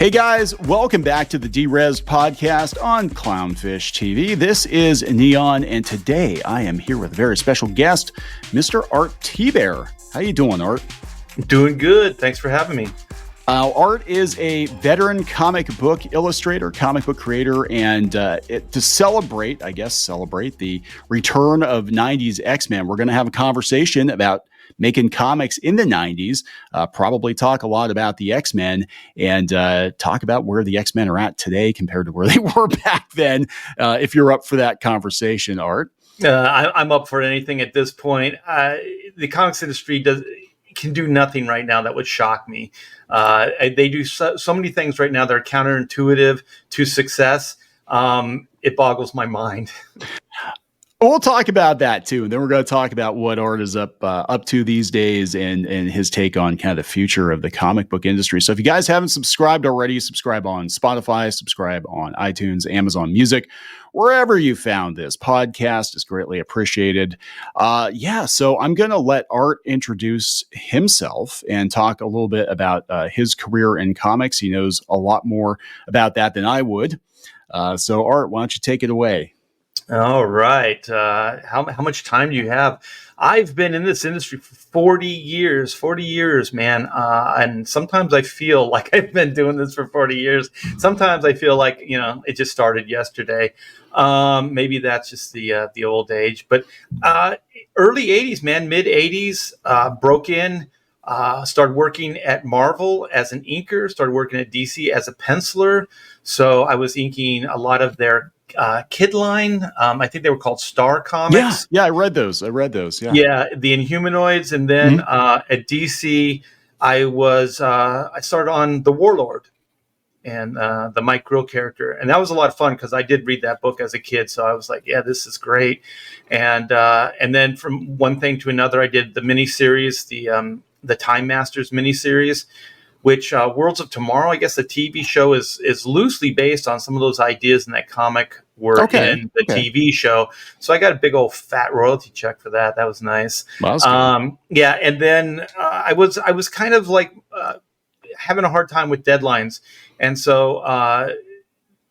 Hey guys, welcome back to the D-Res podcast on Clownfish TV. This is Neon, and today I am here with a very special guest, Mr. Art Thibert. How you doing, Art? Doing good. Thanks for having me. Art is a veteran comic book illustrator, comic book creator, and to celebrate the return of 90s X-Men, we're going to have a conversation about making comics in the 90s, probably talk a lot about the X-Men, and talk about where the X-Men are at today compared to where they were back then, if you're up for that conversation, Art. I'm up for anything at this point. The comics industry can do nothing right now that would shock me. They do so many things right now that are counterintuitive to success. It boggles my mind. We'll talk about that too, and then we're going to talk about what Art is up to these days and his take on kind of the future of the comic book industry. So if you guys haven't subscribed already, subscribe on Spotify, subscribe on iTunes, Amazon Music, wherever you found this podcast is greatly appreciated. So I'm going to let Art introduce himself and talk a little bit about his career in comics. He knows a lot more about that than I would. So Art, why don't you take it away? All right. How much time do you have? I've been in this industry for 40 years, man. And sometimes I feel like I've been doing this for 40 years. Sometimes I feel like, it just started yesterday. Maybe that's just the old age, but early 80s, man, mid 80s, broke in, started working at Marvel as an inker, started working at DC as a penciler. So I was inking a lot of their kid line. I think they were called Star Comics. Yeah, I read those. Yeah. Yeah, the Inhumanoids, and then at DC, I started on the Warlord and the Mike Grill character, and that was a lot of fun because I did read that book as a kid, so I was like, yeah, this is great. And then from one thing to another, I did the miniseries, the Time Masters miniseries, which Worlds of Tomorrow, I guess the TV show is loosely based on some of those ideas in that comic were in the TV show. So I got a big old fat royalty check for that. That was nice. Yeah, and then I was kind of like having a hard time with deadlines, and so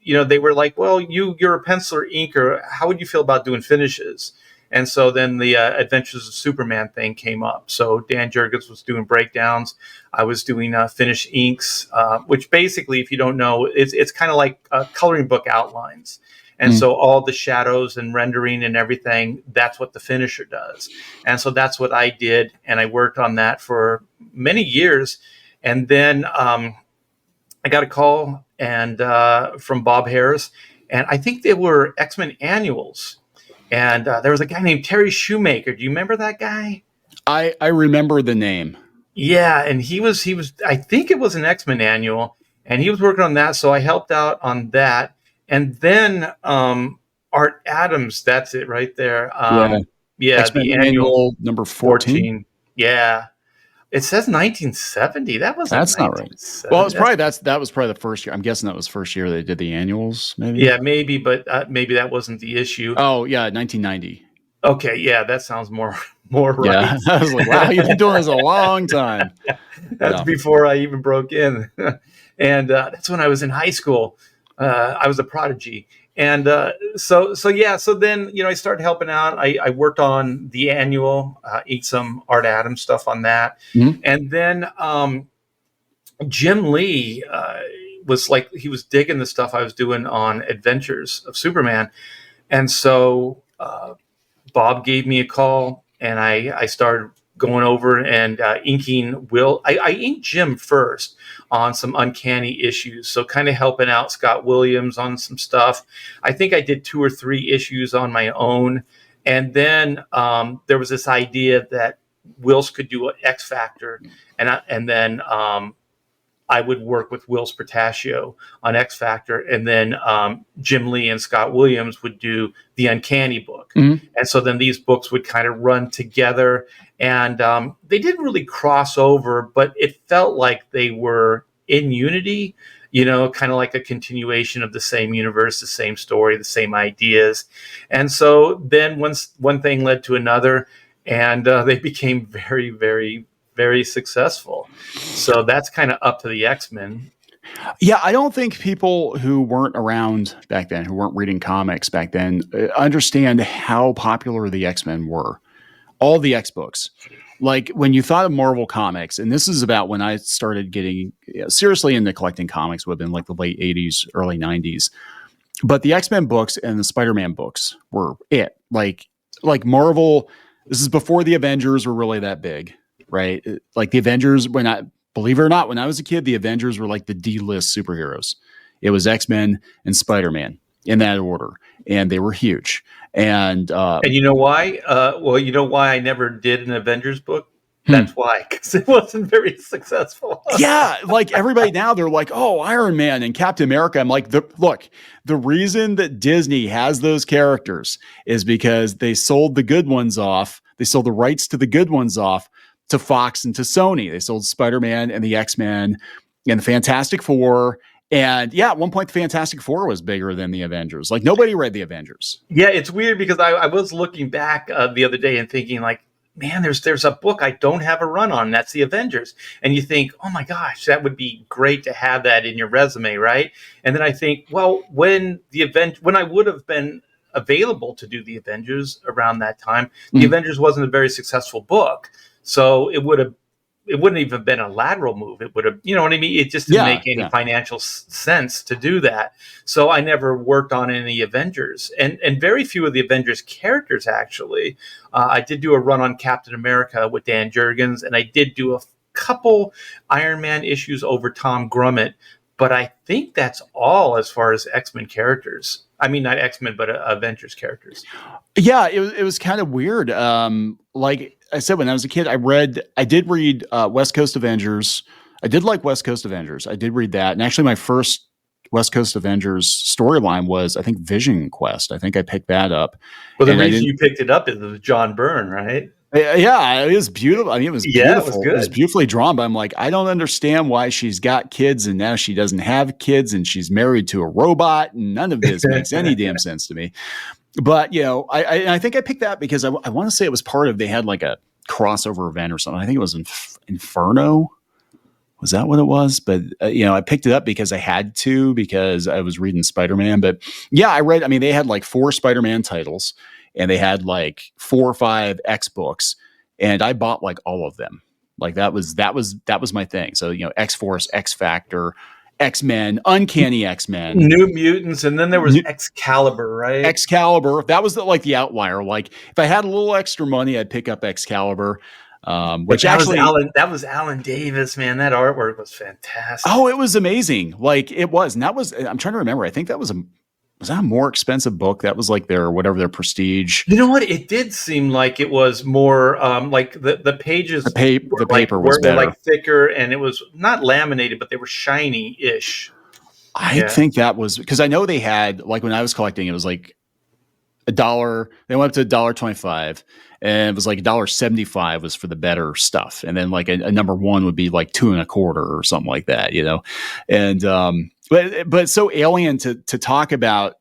they were like, well, you're a penciler inker. How would you feel about doing finishes? And so then the Adventures of Superman thing came up. So Dan Jurgens was doing breakdowns. I was doing finish inks, which basically, if you don't know, it's kind of like coloring book outlines. And so all the shadows and rendering and everything, that's what the finisher does. And so that's what I did. And I worked on that for many years. And then I got a call from Bob Harris. And I think they were X-Men annuals. And there was a guy named Terry Shoemaker. Do you remember that guy? I remember the name. Yeah, and he was. I think it was an X-Men annual, and he was working on that. So I helped out on that. And then Art Adams. That's it right there. Yeah, X-Men the annual number 14. Yeah. It says 1970. That's not right. Well, that was probably the first year. I'm guessing that was first year they did the annuals, maybe. Yeah, maybe, but maybe that wasn't the issue. Oh, yeah, 1990. Okay, yeah, that sounds more right. Yeah, I was like, wow, you've been doing this a long time. That's before I even broke in, and that's when I was in high school. I was a prodigy. And so then, I started helping out. I worked on the annual, eat some Art Adams stuff on that. Mm-hmm. And then Jim Lee was like, he was digging the stuff I was doing on Adventures of Superman. And so Bob gave me a call, and I started going over and inking Will. I inked Jim first on some Uncanny issues, so kind of helping out Scott Williams on some stuff. I think I did 2 or 3 issues on my own, and then there was this idea that Wills could do an X Factor, and then I would work with Wills Portacio on X Factor, and then Jim Lee and Scott Williams would do the Uncanny book. Mm-hmm. And so then these books would kind of run together, and they didn't really cross over, but it felt like they were in unity, kind of like a continuation of the same universe, the same story, the same ideas. And so then one thing led to another, and they became very, very, very successful. So that's kind of up to the X-Men. Yeah, I don't think people who weren't around back then, who weren't reading comics back then, understand how popular the X-Men were. All the X books. Like when you thought of Marvel Comics, and this is about when I started getting seriously into collecting comics, would have been like the late 80s, early 90s. But the X-Men books and the Spider-Man books were it. Like Marvel, this is before the Avengers were really that big, right? Like the Avengers, believe it or not, when I was a kid, the Avengers were like the D-list superheroes. It was X-Men and Spider-Man in that order, and they were huge. And And you know why? Well, you know why I never did an Avengers book? hmm. That's why, because it wasn't very successful. Yeah, like everybody now, they're like, oh, Iron Man and Captain America. I'm like, the reason that Disney has those characters is because they sold the good ones off. They sold the rights to the good ones off to Fox and to Sony. They sold Spider-Man and the X-Men and the Fantastic Four. And yeah, at one point, the Fantastic Four was bigger than the Avengers. Like nobody read the Avengers. Yeah, it's weird because I was looking back the other day and thinking like, man, there's a book I don't have a run on. That's the Avengers. And you think, oh my gosh, that would be great to have that in your resume, right? And then I think, well, when I would have been available to do the Avengers around that time, the Avengers wasn't a very successful book. So it wouldn't even have been a lateral move. It would have, you know what I mean? It just didn't make any financial sense to do that. So I never worked on any Avengers, and very few of the Avengers characters, actually. I did do a run on Captain America with Dan Jurgens, and I did do a couple Iron Man issues over Tom Grummett, but I think that's all as far as X-Men characters. I mean, not X-Men, but Avengers characters. Yeah, it was kind of weird. Like I said, when I was a kid, I did read West Coast Avengers. I did like West Coast Avengers. I did read that. And actually my first West Coast Avengers storyline was, I think, Vision Quest. I think I picked that up. Well, the reason you picked it up is the John Byrne, right? Yeah, it was beautiful. I mean, it was beautiful. It was good. It was beautifully drawn, but I'm like, I don't understand why she's got kids and now she doesn't have kids and she's married to a robot, and none of this makes any damn sense to me. But, you know, I think I picked that because I want to say it was part of, they had like a crossover event or something. I think it was Inferno. Was that what it was? But, you know, I picked it up because I had to, because I was reading Spider-Man. But yeah, they had like 4 Spider-Man titles and they had like 4 or 5 X books, and I bought like all of them. Like that was my thing. So, you know, X-Force, X-Factor, X-Men, Uncanny X-Men, New Mutants, and then there was Excalibur, right? Excalibur. That was the outlier. Like if I had a little extra money, I'd pick up Excalibur. Which that was Alan Davis, man. That artwork was fantastic. Oh, it was amazing. Like it was. And I'm trying to remember. I think that was that a more expensive book? That was like their prestige. You know what? It did seem like it was more like the pages. The paper was better, like thicker, and it was not laminated, but they were shiny-ish. I think that was because I know they had, like when I was collecting, it was like $1. They went up to $1.25, and it was like $1.75 was for the better stuff, and then like a number 1 would be like $2.25 or something like that, you know. And but it's so alien to talk about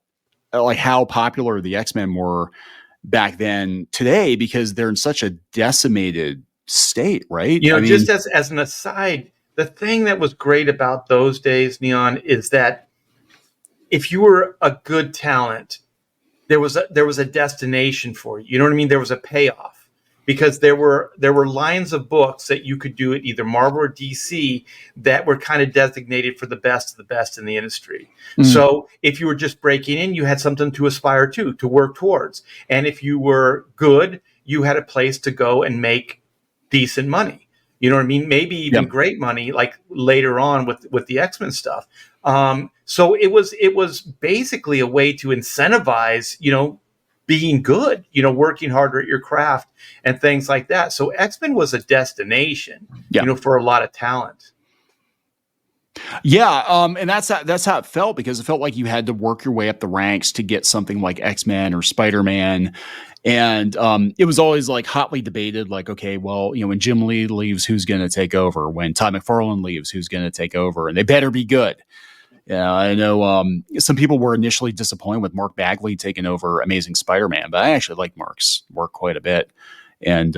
like how popular the X-Men were back then today, because they're in such a decimated state, right? You know, just as an aside, the thing that was great about those days, Neon, is that if you were a good talent, there was a destination for you. You know what I mean? There was a payoff, because there were lines of books that you could do at either Marvel or DC that were kind of designated for the best of the best in the industry. Mm-hmm. So if you were just breaking in, you had something to aspire to work towards. And if you were good, you had a place to go and make decent money. You know what I mean? Maybe even great money, like later on with the X-Men stuff. So it was basically a way to incentivize, you know, being good, you know, working harder at your craft and things like that. So X-Men was a destination, you know, for a lot of talent. Yeah, and that's how it felt, because it felt like you had to work your way up the ranks to get something like X-Men or Spider-Man. And it was always like hotly debated, like, okay, well, you know, when Jim Lee leaves, who's going to take over? When Todd McFarlane leaves, who's going to take over? And they better be good. Yeah, I know some people were initially disappointed with Mark Bagley taking over Amazing Spider-Man, but I actually like Mark's work quite a bit. And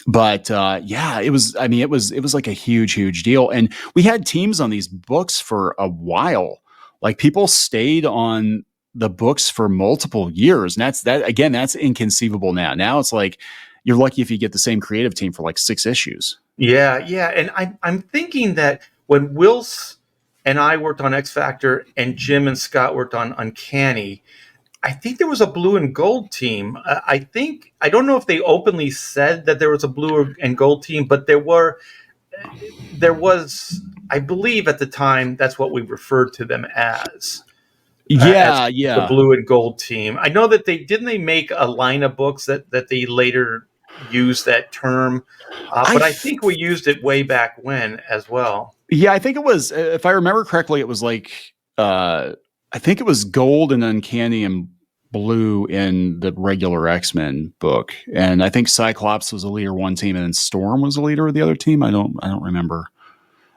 But yeah, it was. I mean, it was like a huge deal, and we had teams on these books for a while. Like people stayed on the books for multiple years, and that again. That's inconceivable now. Now it's like you're lucky if you get the same creative team for like 6 issues. Yeah, yeah. And I'm thinking that when Wills and I worked on X Factor and Jim and Scott worked on Uncanny, I think there was a blue and gold team. I don't know if they openly said that there was a blue and gold team, but there was, I believe at the time, that's what we referred to them as the Yeah. blue and gold team. I know that they make a line of books that they later used that term, but I think we used it way back when as well. Yeah, I think it was, if I remember correctly, it was like, I think it was gold and uncanny and blue in the regular X-Men book. And I think Cyclops was a leader one team and then Storm was a leader of the other team. I don't remember.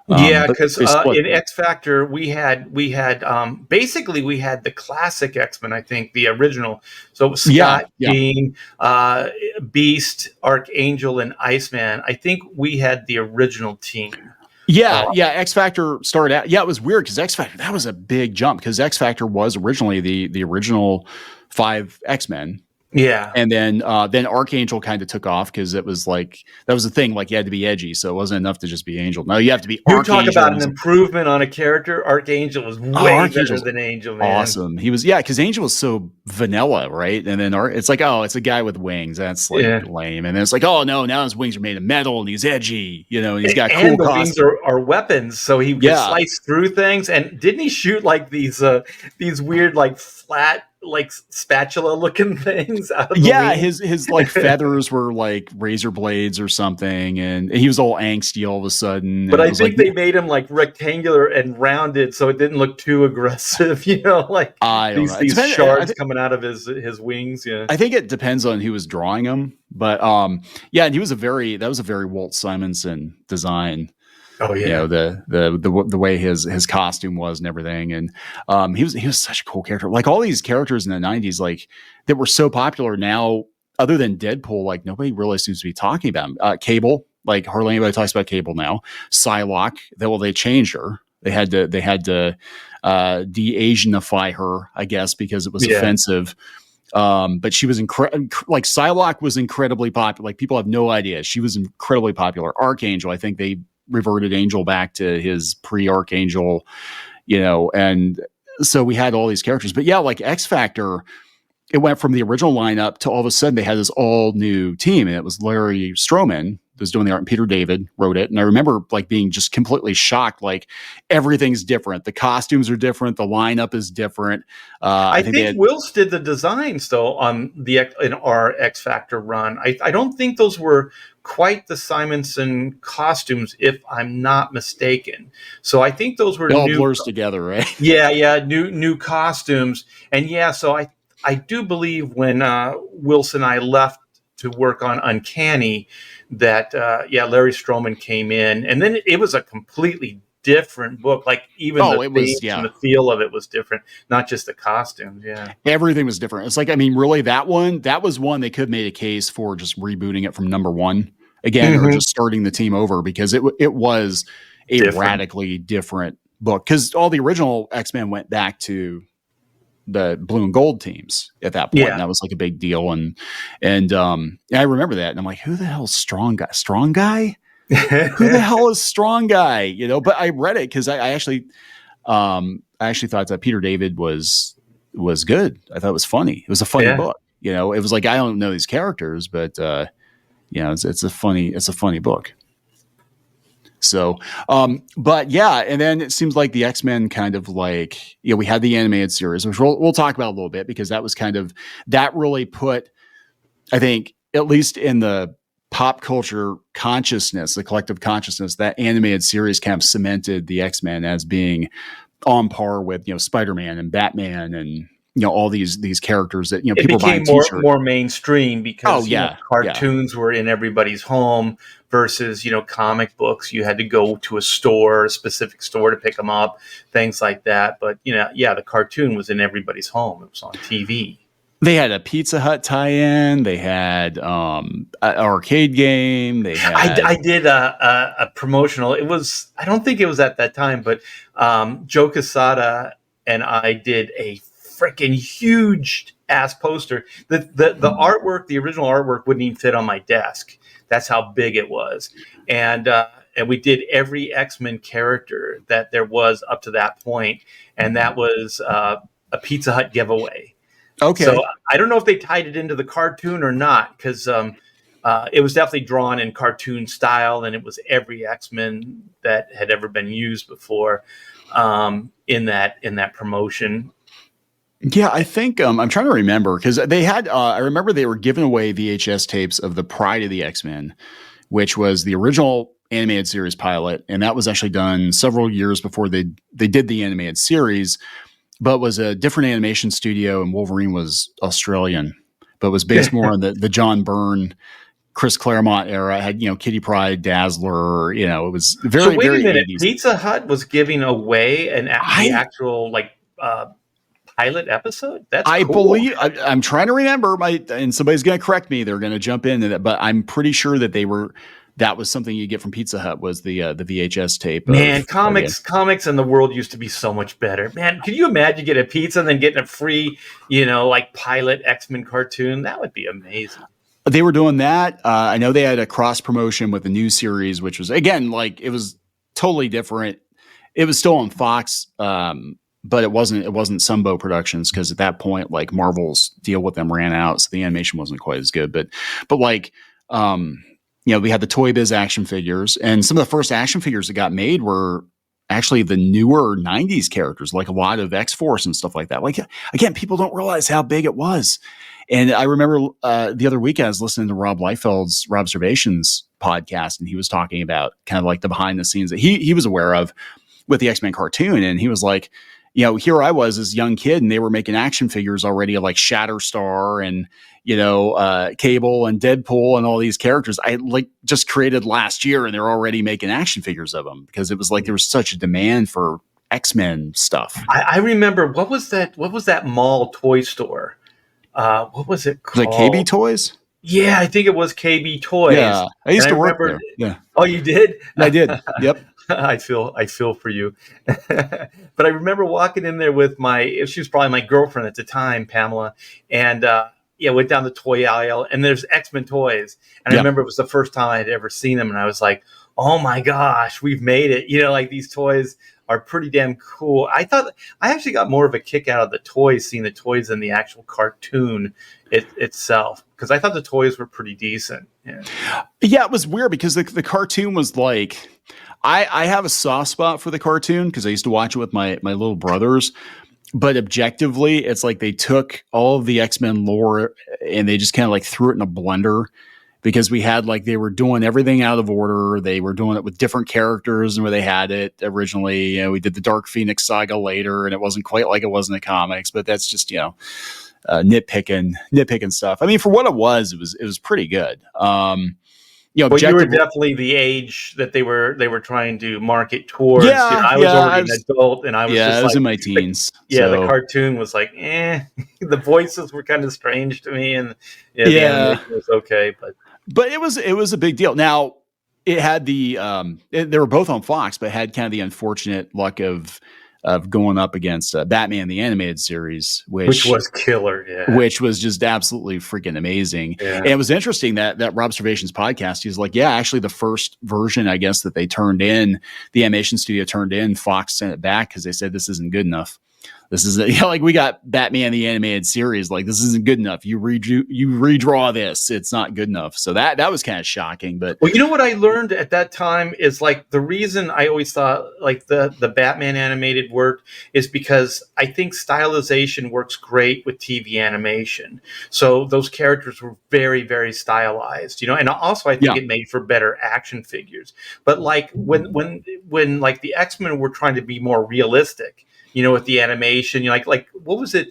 Yeah, But because they split. in X Factor we had basically we had the classic X-Men, I think the original. So it was Scott, Yeah. Jean, Beast, Archangel, and Iceman. I think we had the original team. Yeah. X Factor started out. Yeah, it was weird because X Factor, that was a big jump because X Factor was originally the original 5 X-Men. Yeah. And then Archangel kind of took off because it was like that was the thing. Like you had to be edgy, so it wasn't enough to just be Angel. No, you have to be You Archangel. talk about an improvement on a character. Archangel was way better than Angel, man. Awesome. He was, because Angel was so vanilla, right? And then it's like, oh, it's a guy with wings. That's like lame. And then it's like, oh no, now his wings are made of metal and he's edgy, and he's got cool the wings are weapons, so he can slice through things. And didn't he shoot like these weird like flat like spatula looking things out of the wings? his like feathers were like razor blades or something, and he was all angsty all of a sudden. But I think they made him like rectangular and rounded so it didn't look too aggressive, like these shards coming out of his wings. Yeah, I think it depends on who was drawing him, but and that was a very Walt Simonson design. Oh yeah, the way his costume was and everything, and he was such a cool character. Like all these characters in the 90s, like that were so popular now, other than Deadpool, like nobody really seems to be talking about him. Cable, like hardly anybody talks about Cable now. Psylocke, they changed her. They had to de-Asianify her, I guess, because it was offensive. But she was like Psylocke was incredibly popular. Like people have no idea. She was incredibly popular. Archangel, I think they reverted Angel back to his pre-Archangel, and so we had all these characters. But yeah, like X Factor, it went from the original lineup to all of a sudden they had this all new team, and it was Larry Stroman was doing the art and Peter David wrote it. And I remember like being just completely shocked. Like everything's different. The costumes are different. The lineup is different. I think Wills did the designs though in our X Factor run. I don't think those were quite the Simonson costumes, if I'm not mistaken. So I think those were all blurs together, right? Yeah, new costumes. And so I do believe when Wilson and I left to work on Uncanny that Larry Stroman came in, and then it was a completely different book. Like even the feel of it was different, not just the costumes. Yeah, everything was different. It's like, I mean, really, that was one they could have made a case for just rebooting it from number one again, or just starting the team over, because it was a radically different book. Because all the original X-Men went back to the blue and gold teams at that point. And that was like a big deal. And I remember that. And I'm like, who the hell is Strong Guy? Who the hell is Strong Guy? But I read it because I actually thought that Peter David was good. I thought it was funny. It was a funny book. It was like, I don't know these characters, but it's a funny book. So, but yeah, and then it seems like the X-Men kind of like, we had the animated series, which we'll talk about a little bit, because that was that really put, I think, at least in the pop culture consciousness, the collective consciousness, that animated series kind of cemented the X-Men as being on par with, Spider-Man and Batman and, all these characters that, people buy more mainstream because cartoons were in everybody's home versus, comic books. You had to go to a specific store to pick them up, things like that. But, the cartoon was in everybody's home. It was on TV. They had a Pizza Hut tie-in. They had an arcade game. They had. I did a promotional. It was, I don't think it was at that time, but Joe Quesada and I did a freaking huge ass poster. The artwork, the original artwork, wouldn't even fit on my desk. That's how big it was, and we did every X-Men character that there was up to that point, and that was a Pizza Hut giveaway. Okay. So I don't know if they tied it into the cartoon or not, because it was definitely drawn in cartoon style, and it was every X-Men that had ever been used before in that promotion. Yeah, I think I'm trying to remember because they had. I remember they were giving away VHS tapes of the Pride of the X-Men, which was the original animated series pilot, and that was actually done several years before they did the animated series. But was a different animation studio, and Wolverine was Australian, but was based more on the John Byrne, Chris Claremont era. It had, Kitty Pryde, Dazzler, it was very, so wait very a minute. 80s. Pizza Hut was giving away the actual pilot episode? That's I cool. believe I'm trying to remember and somebody's going to correct me. They're going to jump into that, but I'm pretty sure that that was something you get from Pizza Hut was the VHS tape. Man, comics in the world used to be so much better. Man, could you imagine getting a pizza and then getting a free, pilot X-Men cartoon? That would be amazing. They were doing that. I know they had a cross promotion with the new series, which was again it was totally different. It was still on Fox, but it wasn't Sunbow Productions because at that point, Marvel's deal with them ran out, so the animation wasn't quite as good. But we had the Toy Biz action figures, and some of the first action figures that got made were actually the newer 90s characters, like a lot of X-Force and stuff like that. Again, people don't realize how big it was. And I remember the other week I was listening to Rob Liefeld's Robservations podcast, and he was talking about kind of the behind the scenes that he was aware of with the X-Men cartoon. And he was like, here I was as a young kid, and they were making action figures already like Shatterstar and, Cable and Deadpool and all these characters I just created last year, and they're already making action figures of them because it was there was such a demand for X-Men stuff. I remember what was that mall toy store? What was it called? Like KB Toys? Yeah, I think it was KB Toys. Yeah, I used to work there. Yeah. Oh, you did? I did. Yep. I feel for you. But I remember walking in there with she was probably my girlfriend at the time, Pamela, and went down the toy aisle, and there's X-Men toys. And I remember it was the first time I had ever seen them, and I was like, oh my gosh, we've made it. These toys are pretty damn cool. I thought I actually got more of a kick out of the toys, seeing the toys than the actual cartoon itself, because I thought the toys were pretty decent. Yeah, it was weird because the cartoon was I have a soft spot for the cartoon because I used to watch it with my little brothers. But objectively, it's they took all of the X-Men lore and they just kind of threw it in a blender because we had they were doing everything out of order. They were doing it with different characters than where they had it originally. We did the Dark Phoenix saga later, and it wasn't quite like it was in the comics, but that's just, nitpicking stuff. I mean, for what it was pretty good. Well, you were definitely the age that they were trying to market towards. Yeah, I was already an adult, and I was I was in my teens. The cartoon was the voices were kind of strange to me, and the animation was okay, but it was a big deal. Now it had they were both on Fox, but had kind of the unfortunate luck of going up against Batman the Animated Series, which was killer, which was just absolutely freaking amazing. Yeah. And it was interesting that Robservations podcast, he's like, actually the first version, I guess, that they turned in, the animation studio turned in, Fox sent it back because they said this isn't good enough. This is we got Batman the Animated Series. This isn't good enough. You redraw this. It's not good enough. So that was kind of shocking. But well, what I learned at that time is the reason I always thought the Batman animated worked is because I think stylization works great with TV animation. So those characters were very, very stylized, and also I think it made for better action figures. But when the X-Men were trying to be more realistic, with the animation, what was it?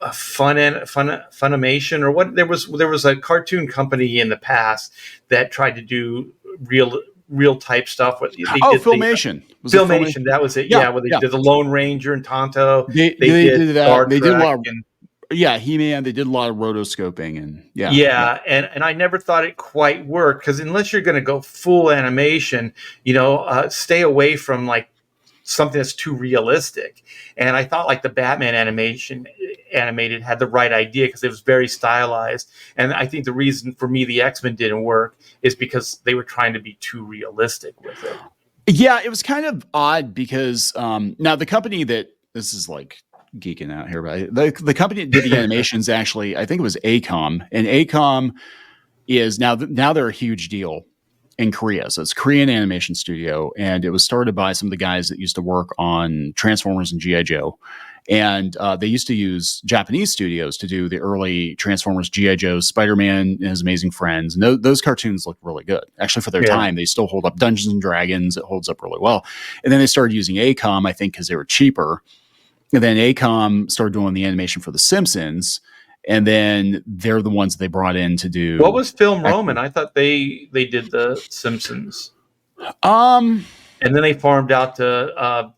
Funimation or what? There was a cartoon company in the past that tried to do real type stuff. Filmation. Filmation. That was it. Yeah, where they did the Lone Ranger and Tonto. They did that. They did a lot of yeah, He-Man. They did a lot of rotoscoping, and and I never thought it quite worked, because unless you're going to go full animation, stay away from like something that's too realistic. And I thought like the Batman animated had the right idea, because it was very stylized. And I think the reason for me the X-Men didn't work is because they were trying to be too realistic with it. Yeah, it was kind of odd because now the company that this is like geeking out here, but the company that did the animations actually, I think it was ACOM, and ACOM is now they're a huge deal in Korea. So it's a Korean animation studio, and it was started by some of the guys that used to work on Transformers and G.I. Joe. And they used to use Japanese studios to do the early Transformers, G.I. Joe, Spider-Man and His Amazing Friends. And those cartoons look really good. Actually, for their time, they still hold up. Dungeons and Dragons, it holds up really well. And then they started using ACOM, I think, because they were cheaper. And then ACOM started doing the animation for The Simpsons. And then they're the ones they brought in to do. What was Film Roman? I thought they did The Simpsons. And then they farmed out to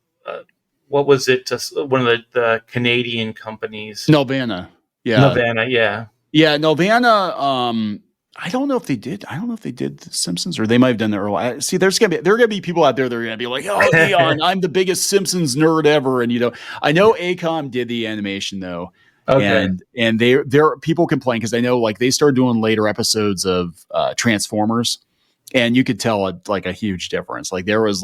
what was it? To one of the Canadian companies. Nelvana. Yeah. Nelvana, yeah. Yeah, Nelvana. I don't know if they did. I don't know if they did The Simpsons, or they might have done the early. See, there are gonna be people out there that are gonna be like, "Oh, Leon, I'm the biggest Simpsons nerd ever." And I know ACOM did the animation though. Okay. And there people complain because I know like they started doing later episodes of Transformers, and you could tell a huge difference. Like there was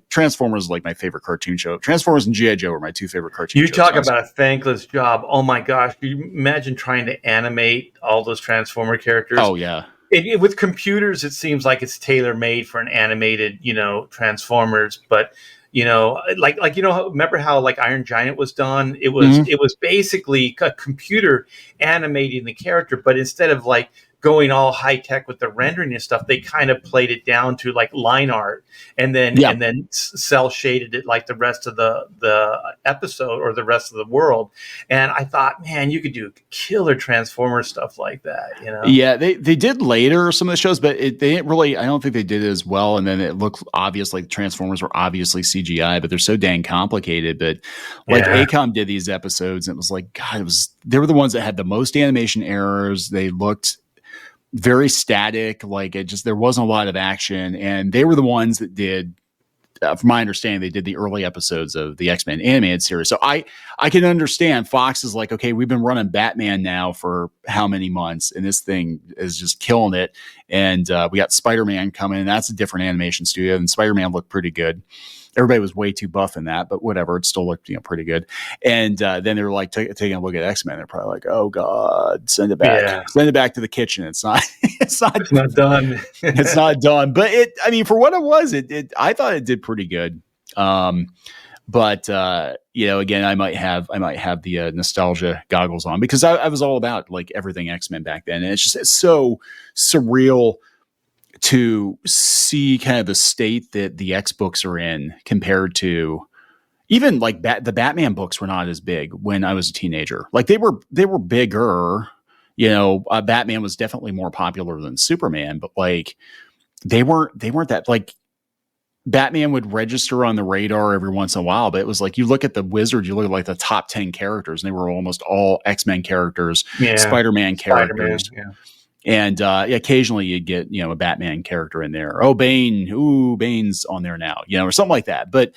Transformers was like my favorite cartoon show. Transformers and G.I. Joe were my two favorite cartoon shows. You talk about a thankless job. Oh my gosh. Can you imagine trying to animate all those Transformer characters? Oh yeah. With computers, it seems like it's tailor made for an animated, Transformers, but remember how like Iron Giant was done? It was basically a computer animating the character, but instead of like going all high tech with the rendering and stuff, they kind of played it down to like line art, and then cell shaded it like the rest of the episode or the rest of the world. And I thought, man, you could do killer Transformer stuff like that. Yeah, they did later some of the shows, but they didn't really. I don't think they did it as well. And then it looked obvious, like Transformers were obviously CGI, but they're so dang complicated. But like ACOM did these episodes, and it was like, God, they were the ones that had the most animation errors. They looked very static, like there wasn't a lot of action, and they were the ones that did, from my understanding, they did the early episodes of the X-Men animated series. So I can understand Fox is like, okay, we've been running Batman now for how many months, and this thing is just killing it. And we got Spider-Man coming, and that's a different animation studio, and Spider-Man looked pretty good. Everybody was way too buff in that, but whatever, it still looked pretty good. And then they were like taking a look at X-Men. They're probably like, "Oh God, send it back, send it back to the kitchen." It's not done. It's not done. But for what it was, I thought it did pretty good. But again, I might have the nostalgia goggles on, because I was all about like everything X-Men back then, and it's so surreal to see kind of the state that the X books are in compared to even like the Batman books were not as big when I was a teenager. Like they were bigger, Batman was definitely more popular than Superman, but like they weren't that, like Batman would register on the radar every once in a while, but it was like, you look at the Wizard, you look at like the top 10 characters, and they were almost all X-Men characters, Spider-Man characters. And occasionally you get, a Batman character in there. Oh, Bane. Ooh, Bane's on there now, or something like that. But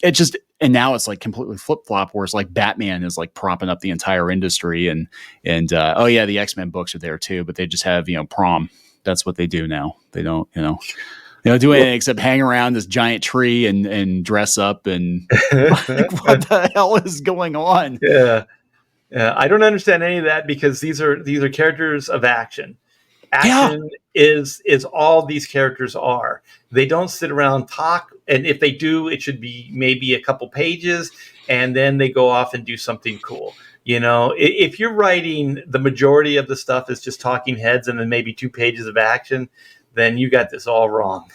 and now it's like completely flip-flop, where it's like Batman is like propping up the entire industry. And the X-Men books are there too, but they just have, prom. That's what they do now. They don't, they don't do anything except hang around this giant tree and dress up and like, what the hell is going on? Yeah. I don't understand any of that, because these are characters of action. Action is all these characters are. They don't sit around talk, and if they do, it should be maybe a couple pages, and then they go off and do something cool. If you're writing the majority of the stuff is just talking heads and then maybe 2 pages of action, then you got this all wrong.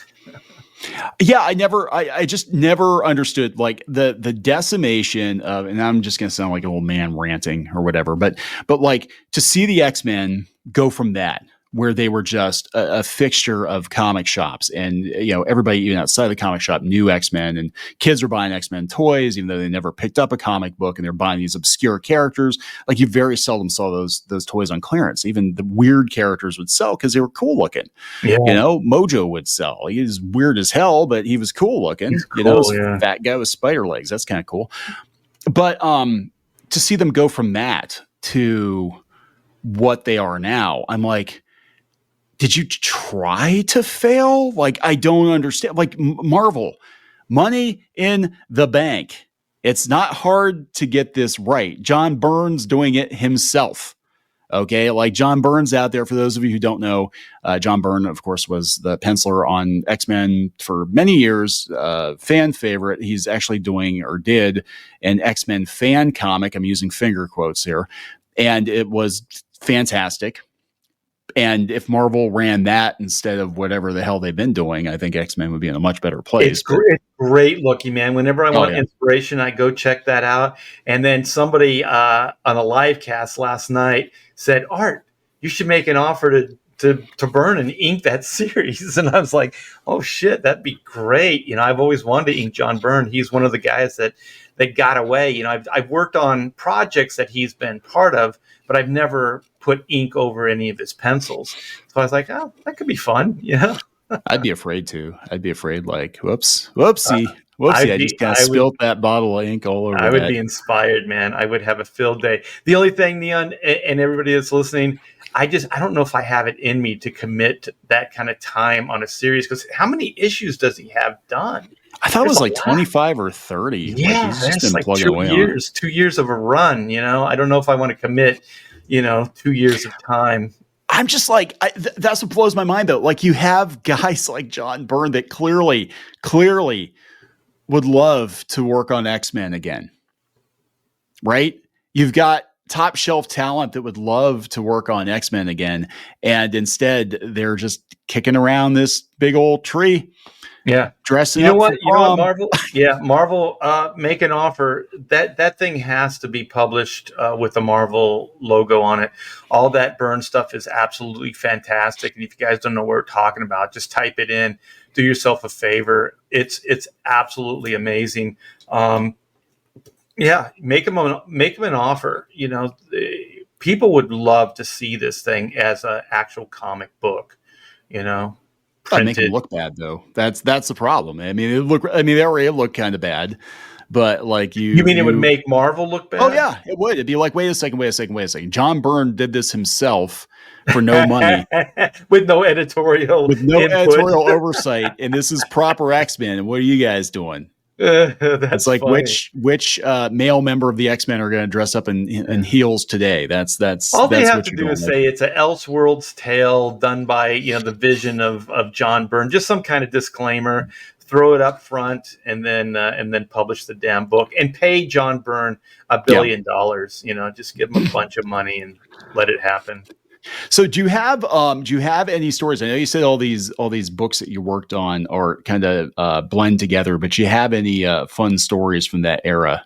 Yeah, I just never understood like the decimation of, and I'm just gonna sound like an old man ranting or whatever, but like to see the X-Men go from that, where they were just a fixture of comic shops. And, everybody, even outside the comic shop, knew X-Men, and kids were buying X-Men toys, even though they never picked up a comic book, and they're buying these obscure characters. Like, you very seldom saw those toys on clearance. Even the weird characters would sell because they were cool looking. Yeah. Mojo would sell. He was weird as hell, but he was cool looking. Fat guy with spider legs. That's kind of cool. But to see them go from that to what they are now, I'm like, did you try to fail? Like, I don't understand. Like, Marvel, money in the bank. It's not hard to get this right. John Byrne's doing it himself. Okay, like, John Byrne's out there. For those of you who don't know, John Byrne, of course, was the penciler on X-Men for many years, fan favorite. He's actually doing, or did, an X-Men fan comic. I'm using finger quotes here. And it was fantastic. And if Marvel ran that instead of whatever the hell they've been doing, I think X-Men would be in a much better place. It's great looking, man. Whenever I want inspiration, I go check that out. And then somebody on a live cast last night said, Art, you should make an offer to Byrne and ink that series. And I was like, oh shit, that'd be great. I've always wanted to ink John Byrne. He's one of the guys that got away. I've worked on projects that he's been part of, but I've never put ink over any of his pencils. So I was like, oh, that could be fun. Yeah. I'd be afraid to. I'd be afraid, like, whoopsie. I just kind of spilled that bottle of ink all over. I would be inspired, man. I would have a field day. The only thing, Neon, and everybody that's listening, I don't know if I have it in me to commit that kind of time on a series, because how many issues does he have done? I thought it was like 25 or 30. Yeah, he's just been like plugging 2 away years, 2 years of a run. I don't know if I want to commit, 2 years of time. I'm just like, that's what blows my mind, though. Like, you have guys like John Byrne that clearly would love to work on X-Men again, right? You've got top shelf talent that would love to work on X-Men again, and instead they're just kicking around this big old tree. Yeah, dressing up. What? You know what, Marvel? Yeah, Marvel, make an offer. That thing has to be published with the Marvel logo on it. All that Byrne stuff is absolutely fantastic. And if you guys don't know what we're talking about, just type it in. Do yourself a favor. It's absolutely amazing. Yeah, make them an offer. People would love to see this thing as an actual comic book. I'd make it look bad, though. That's the problem. I mean, they already look kind of bad, but like you mean it would make Marvel look bad? Oh yeah, it would. It'd be like, wait a second. John Byrne did this himself for no money, with no editorial oversight, and this is proper X-Men. And what are you guys doing? It's like, funny. which male member of the X-Men are going to dress up in heels today? That's all they that's have to do is say it's an Elseworlds tale done by the vision of John Byrne. Just some kind of disclaimer, throw it up front, and then publish the damn book and pay John Byrne $1 billion. Just give him a bunch of money and let it happen. So do you have any stories? I know you said all these books that you worked on are kind of blend together, but do you have any fun stories from that era?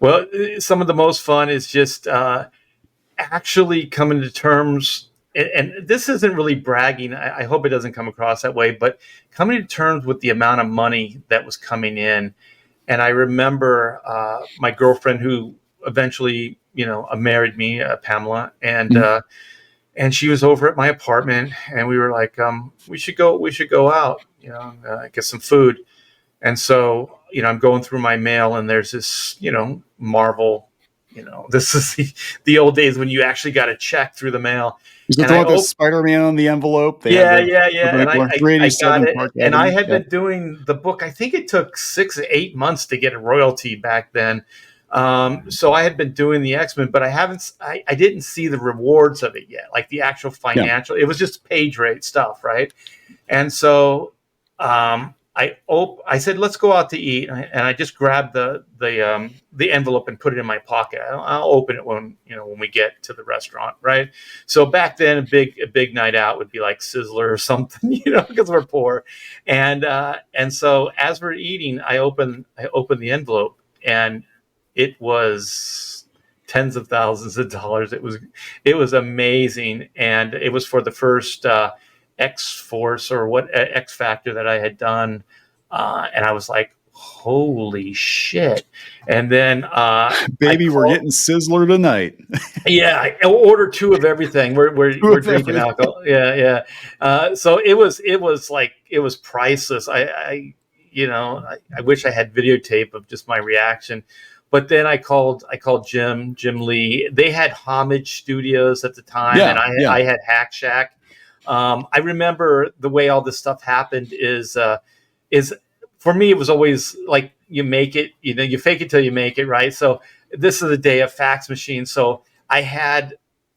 Well, some of the most fun is just actually coming to terms, and this isn't really bragging. I hope it doesn't come across that way, but coming to terms with the amount of money that was coming in. And I remember my girlfriend, who eventually, married me, Pamela, and she was over at my apartment, and we were like, we should go out, get some food. And so, I'm going through my mail, and there's this, Marvel, this is the old days when you actually got a check through the mail. Is it the Spider-Man on the envelope? Yeah. And I got it. And I had been doing the book. I think it took 6 or 8 months to get a royalty back then. So I had been doing the X-Men, but I didn't see the rewards of it yet, like the actual financial. It was just page rate stuff, right? And so I said, let's go out to eat, and I just grabbed the envelope and put it in my pocket. I'll open it when we get to the restaurant, right? So back then, a big night out would be like Sizzler or something, because we're poor, and so as we're eating, I open the envelope, and it was tens of thousands of dollars. It was amazing, and it was for the first X Force or X Factor that I had done, and I was like, holy shit! And then I Baby, we're called. getting Sizzler tonight. Yeah, I order two of everything. We're With drinking everything. alcohol. Yeah, yeah. So it was priceless. I wish I had videotape of just my reaction. But then I called Jim Lee. They had Homage Studios at the time, and Yeah, yeah. I had Hack Shack. I remember the way all this stuff happened is for me, it was always like you make it, you fake it till you make it, right? So this is the day of fax machines. So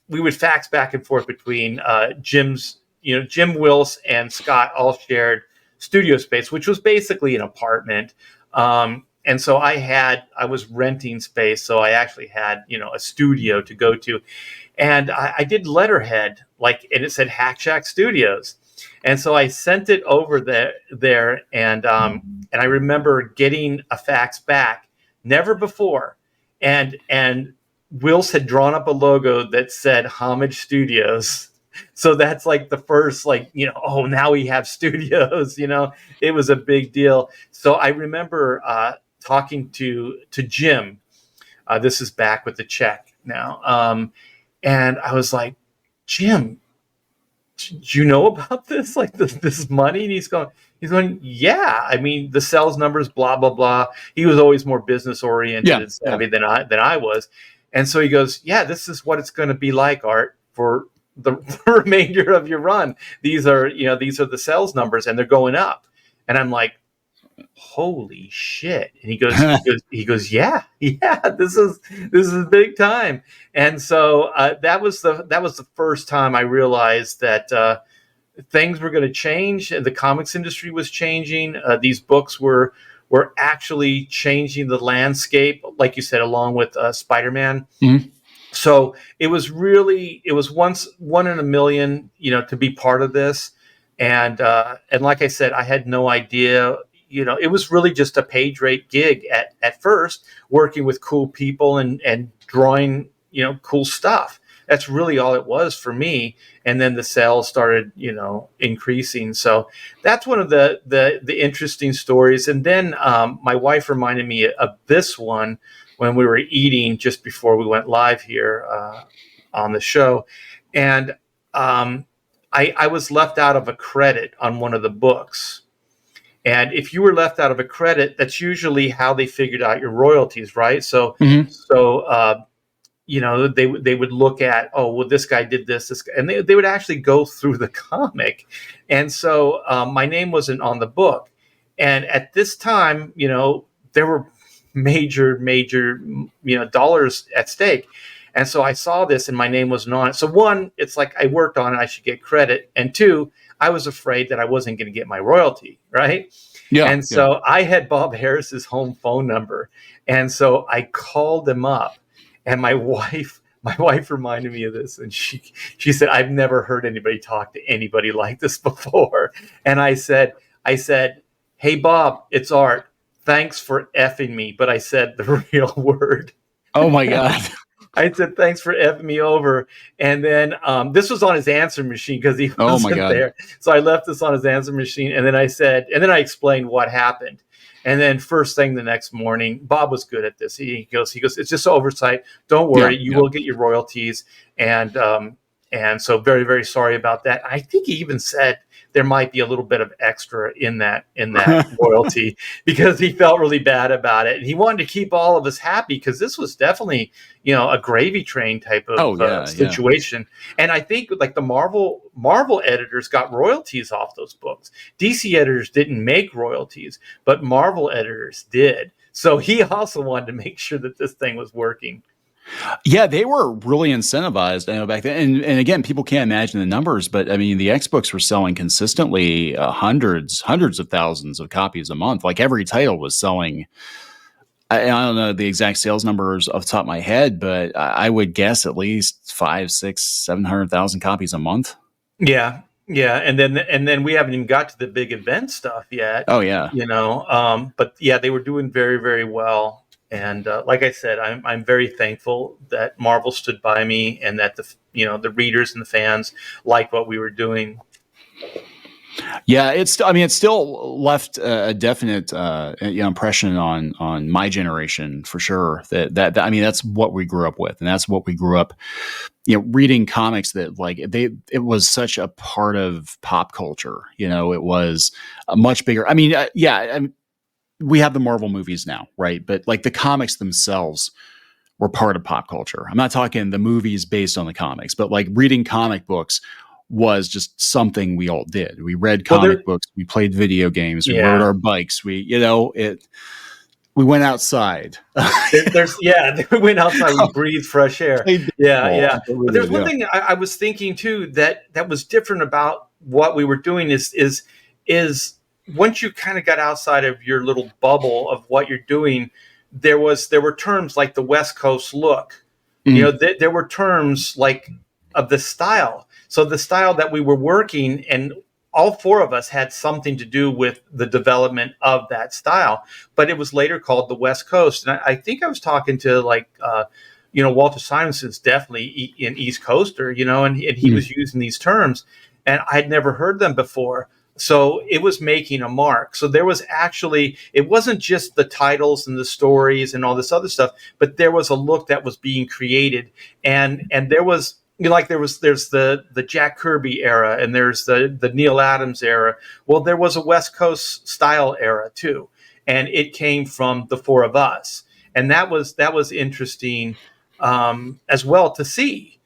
we would fax back and forth between Jim Wills and Scott all shared studio space, which was basically an apartment. And so I was renting space. So I actually had, a studio to go to. And I did letterhead, and it said Hack Shack Studios. And so I sent it over there, and I remember getting a fax back, never before, and Wills had drawn up a logo that said Homage Studios. So that's like the first, oh, now we have studios. It was a big deal. So I remember talking to Jim. This is back with the check now, and I was like, Jim, do you know about this? Like this money? And he's going, yeah. I mean, the sales numbers, blah, blah, blah. He was always more business oriented and savvy than I was. And so he goes, yeah, this is what it's going to be like, Art, for the remainder of your run. These are the sales numbers, and they're going up. And I'm like, holy shit. And he goes, yeah, this is big time. And so that was the first time I realized that things were going to change, and the comics industry was changing. These books were actually changing the landscape, like you said, along with Spider-Man. Mm-hmm. So it was once one in a million, to be part of this. And like I said, I had no idea. It was really just a page rate gig at first, working with cool people and drawing, cool stuff. That's really all it was for me. And then the sales started, increasing. So that's one of the interesting stories. And then my wife reminded me of this one when we were eating just before we went live here on the show. And I was left out of a credit on one of the books. And if you were left out of a credit, that's usually how they figured out your royalties, right? So, they would look at, oh, well, this guy did this guy, and they would actually go through the comic. And so my name wasn't on the book. And at this time, there were major, dollars at stake. And so I saw this and my name wasn't on it. So one, it's like I worked on it, I should get credit. And two, I was afraid that I wasn't going to get my royalty, right? Yeah. And so I had Bob Harris's home phone number. And so I called him up, and my wife reminded me of this. And she said, I've never heard anybody talk to anybody like this before. And I said, hey, Bob, it's Art. Thanks for effing me. But I said the real word. Oh my God. I said, thanks for effing me over. And then this was on his answer machine because he wasn't there. So I left this on his answer machine. And then I explained what happened. And then first thing the next morning, Bob was good at this. He goes, it's just oversight. Don't worry. You will get your royalties. And so very, very sorry about that. I think he even said there might be a little bit of extra in that royalty because he felt really bad about it. And he wanted to keep all of us happy because this was definitely, a gravy train type of situation. Yeah. And I think like the Marvel editors got royalties off those books. DC editors didn't make royalties, but Marvel editors did. So he also wanted to make sure that this thing was working. Yeah, they were really incentivized, back then. And again, people can't imagine the numbers, but I mean, the X books were selling consistently hundreds of thousands of copies a month. Like every title was selling. I don't know the exact sales numbers off the top of my head, but I would guess at least 500,000, 600,000, 700,000 copies a month. Yeah. Yeah, and then we haven't even got to the big event stuff yet. Oh yeah, but yeah, they were doing very, very well. And like I said, I'm very thankful that Marvel stood by me, and that the readers and the fans liked what we were doing. Yeah, I mean, it still left a definite impression on my generation for sure. That I mean, that's what we grew up with, and that's what we grew up, reading comics. That like it was such a part of pop culture. It was a much bigger. I mean, we have the Marvel movies now, right? But like the comics themselves were part of pop culture. I'm not talking the movies based on the comics, but like reading comic books was just something we all did. We read comic books, we played video games, we rode our bikes, we went outside. We went outside, we breathed fresh air. Yeah. But there's one thing I was thinking too that was different about what we were doing is once you kind of got outside of your little bubble of what you're doing, there were terms like the West Coast look. Mm-hmm. There were terms like of the style. So the style that we were working, and all four of us had something to do with the development of that style, but it was later called the West Coast. And I think I was talking to Walter Simonson's definitely an East Coaster, and he mm-hmm. was using these terms, and I'd never heard them before. So it was making a mark. So there was it wasn't just the titles and the stories and all this other stuff, but there was a look that was being created. And there was, there's the Jack Kirby era, and there's the Neil Adams era. Well, there was a West Coast style era too. And it came from the four of us. And that was interesting as well to see,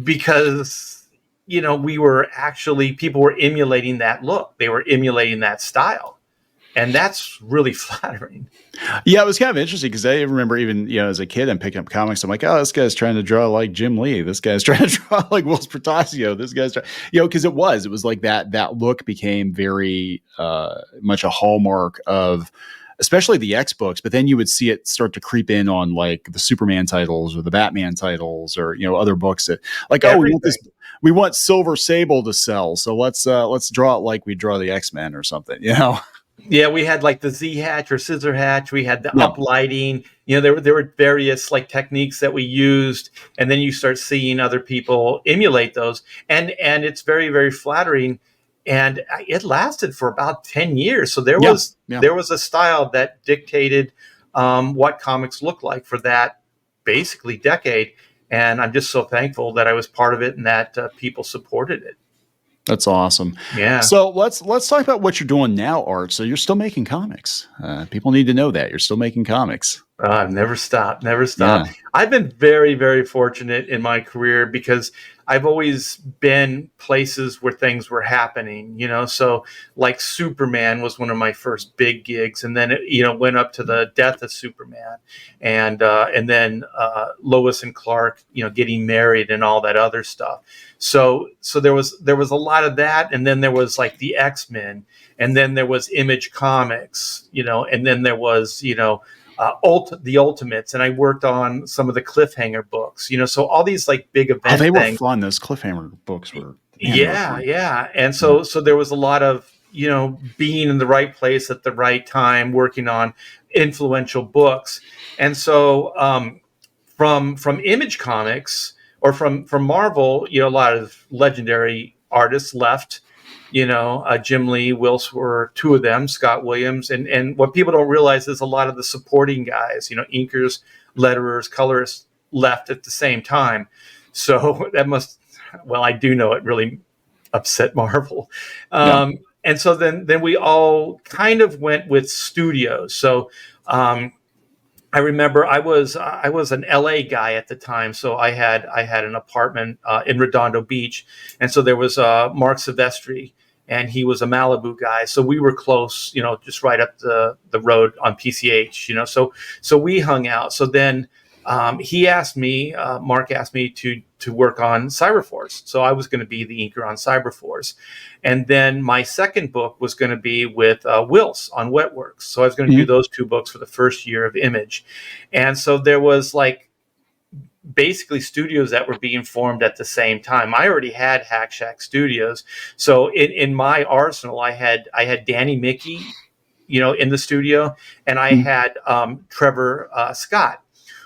because people were emulating that look. They were emulating that style. And that's really flattering. Yeah, it was kind of interesting because I remember even, as a kid, I'm picking up comics. I'm like, oh, this guy's trying to draw like Jim Lee. This guy's trying to draw like Will Sprotasio. This guy's trying, because it was like that look became very much a hallmark of, especially the X books, but then you would see it start to creep in on like the Superman titles or the Batman titles, or other books that like, everything. We want Silver Sable to sell, so let's draw it like we draw the X-Men or something, Yeah, we had like the Z hatch or scissor hatch. We had the uplighting. There were various like techniques that we used, and then you start seeing other people emulate those, and it's very, very flattering. And it lasted for about 10 years. So there was a style that dictated what comics looked like for that basically decade. And I'm just so thankful that I was part of it, and that people supported it. That's awesome. Yeah. So let's talk about what you're doing now, Art. So you're still making comics. People need to know that you're still making comics. I've never stopped. Yeah. I've been very, very fortunate in my career because I've always been places where things were happening, so like Superman was one of my first big gigs. And then it, went up to the death of Superman, and then Lois and Clark, getting married and all that other stuff. So there was a lot of that. And then there was like the X-Men, and then there was Image Comics, and then there was, the Ultimates, and I worked on some of the Cliffhanger books, so all these like big events. They were fun. Those Cliffhanger books were. Yeah. And so there was a lot of, being in the right place at the right time, working on influential books. And so from Image Comics or from Marvel, a lot of legendary artists left. Jim Lee, Wills were two of them, Scott Williams. And what people don't realize is a lot of the supporting guys, inkers, letterers, colorists left at the same time. So I do know it really upset Marvel. And so then we all kind of went with studios. So I remember I was an LA guy at the time, so I had an apartment in Redondo Beach, and so there was Mark Silvestri, and he was a Malibu guy, so we were close, just right up the road on PCH, so we hung out. So then Mark asked me to work on Cyberforce, so I was going to be the inker on Cyberforce, and then my second book was going to be with Wills on Wetworks, so I was going to do those two books for the first year of Image, and so there was like basically studios that were being formed at the same time. I already had Hack Shack Studios, so in my arsenal, I had Danny Mickey, in the studio, and I had Trevor Scott,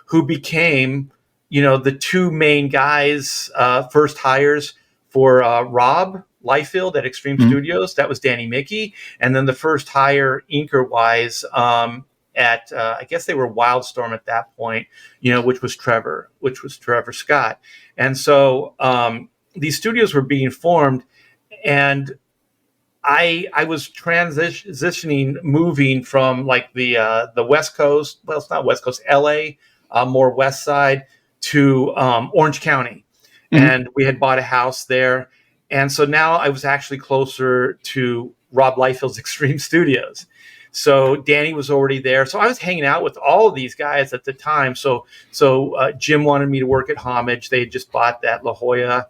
who became, the two main guys, first hires for Rob Liefeld at Extreme Studios. That was Danny Mickey. And then the first hire inker-wise at, I guess they were Wildstorm at that point, which was Trevor Scott. And so these studios were being formed, and I was transitioning, moving from like the West Coast. Well, it's not West Coast, LA, more West Side, to Orange County, and we had bought a house there, and so now I was actually closer to Rob Liefeld's Extreme Studios. So Danny was already there, so I was hanging out with all of these guys at the time. So Jim wanted me to work at Homage. They had just bought that La Jolla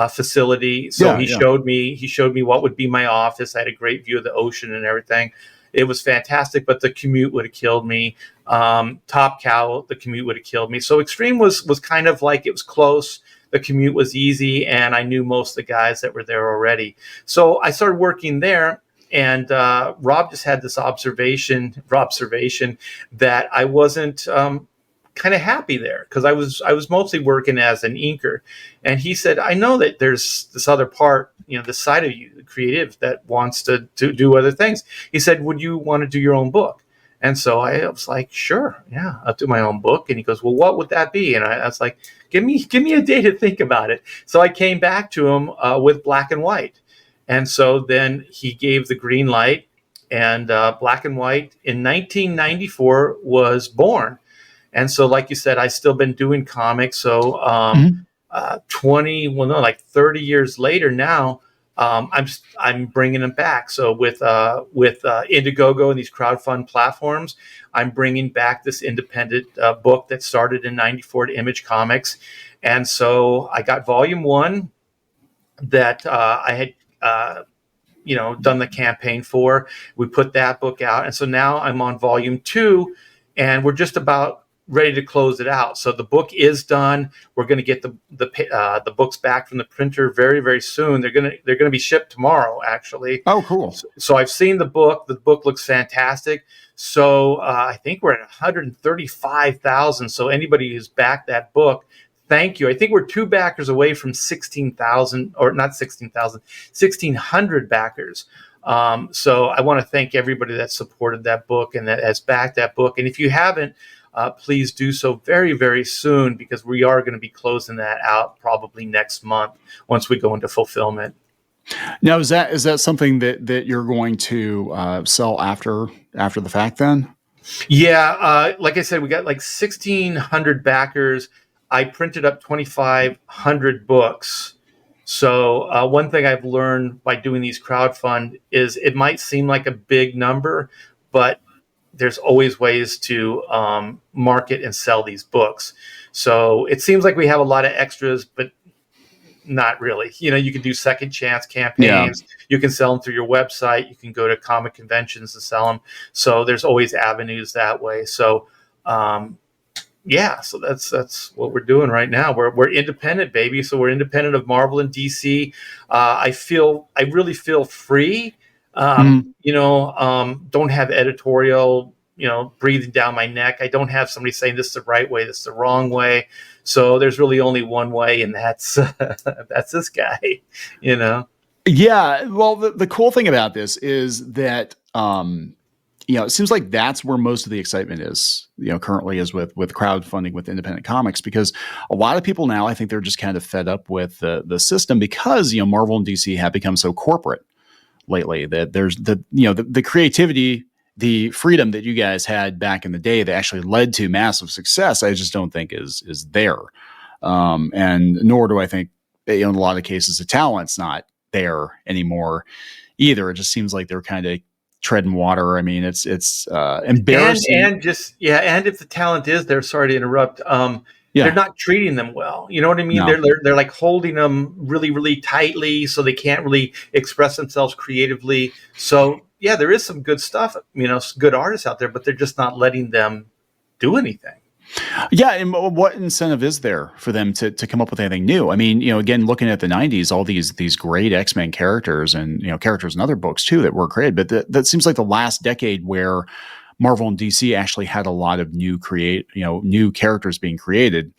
facility. So he showed me what would be my office. I had a great view of the ocean and everything. It was fantastic, but the commute would have killed me. Top Cow, the commute would have killed me. So Extreme was kind of like, it was close. The commute was easy, and I knew most of the guys that were there already. So I started working there, and Rob just had this observation that I wasn't kind of happy there, because I was mostly working as an inker, and he said, I know that there's this other part, this side of you, the creative, that wants to do other things. He said, would you want to do your own book? And so I was like, sure, yeah, I'll do my own book. And he goes, well, what would that be? And I was like, give me a day to think about it. So I came back to him with Black and White, and so then he gave the green light, and Black and White in 1994 was born. And so, like you said, I've still been doing comics. So 30 years later now, I'm bringing them back. So with Indiegogo and these crowdfund platforms, I'm bringing back this independent book that started in '94 to Image Comics. And so I got volume 1 that I had done the campaign for. We put that book out, and so now I'm on volume 2, and we're just about ready to close it out. So the book is done. We're going to get the books back from the printer very, very soon. They're going to be shipped tomorrow, actually. Oh, cool. So I've seen the book. The book looks fantastic. So I think we're at 135,000. So anybody who's backed that book, thank you. I think we're 2 backers away from 16,000, or not 16,000, 1,600 backers. So I want to thank everybody that supported that book and that has backed that book. And if you haven't, please do so very, very soon, because we are going to be closing that out probably next month once we go into fulfillment. Now, is that something that you're going to sell after the fact then? Yeah, like I said, we got like 1,600 backers. I printed up 2,500 books. So one thing I've learned by doing these crowdfund is it might seem like a big number, but there's always ways to market and sell these books. So it seems like we have a lot of extras, but not really. You can do second chance campaigns. Yeah. You can sell them through your website. You can go to comic conventions to sell them. So there's always avenues that way. So so that's what we're doing right now. We're independent, baby. So we're independent of Marvel and DC. I really feel free. Don't have editorial, breathing down my neck. I don't have somebody saying this is the right way, this is the wrong way. So there's really only one way, and that's this guy, Yeah. Well, the cool thing about this is that, it seems like that's where most of the excitement is, currently is with crowdfunding with independent comics, because a lot of people now, I think they're just kind of fed up with the system, because, Marvel and DC have become so corporate lately that there's the creativity, the freedom that you guys had back in the day that actually led to massive success. I just don't think is there. And nor do I think, in a lot of cases, the talent's not there anymore either. It just seems like they're kind of treading water. I mean, it's embarrassing. And if the talent is there, sorry to interrupt, they're not treating them well. You know what I mean? No. They're like holding them really, really tightly, so they can't really express themselves creatively. So there is some good stuff, good artists out there, but they're just not letting them do anything. Yeah, and what incentive is there for them to come up with anything new? I mean, again, looking at the '90s, all these great X-Men characters and characters in other books too that were created, but that seems like the last decade where Marvel and DC actually had a lot of new characters being created,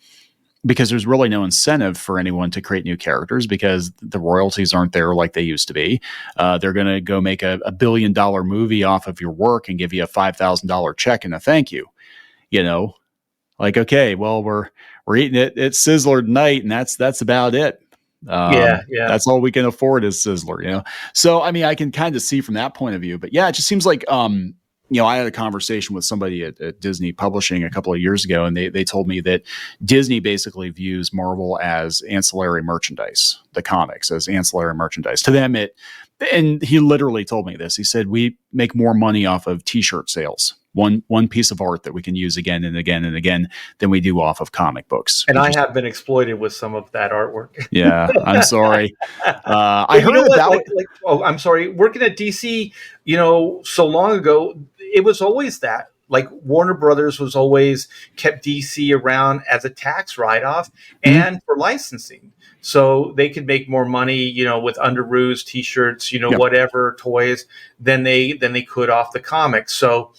because there's really no incentive for anyone to create new characters because the royalties aren't there like they used to be. They're going to go make a $1 billion movie off of your work and give you a $5,000 check and a thank you. Like, okay, well, we're eating it at Sizzler tonight, and that's about it. Yeah. That's all we can afford is Sizzler. So I mean, I can kind of see from that point of view, but yeah, it just seems like I had a conversation with somebody at Disney Publishing a couple of years ago, and they told me that Disney basically views Marvel as ancillary merchandise, the comics as ancillary merchandise. To them, and he literally told me this. He said, we make more money off of T-shirt sales, one piece of art that we can use again and again and again, than we do off of comic books. And I have been exploited with some of that artwork. Yeah, I'm sorry. I heard that. I'm sorry. Working at DC, so long ago, it was always that. Like Warner Brothers was always kept DC around as a tax write-off and for licensing. So they could make more money, with Underoos, T-shirts, whatever, toys, than they could off the comics. So,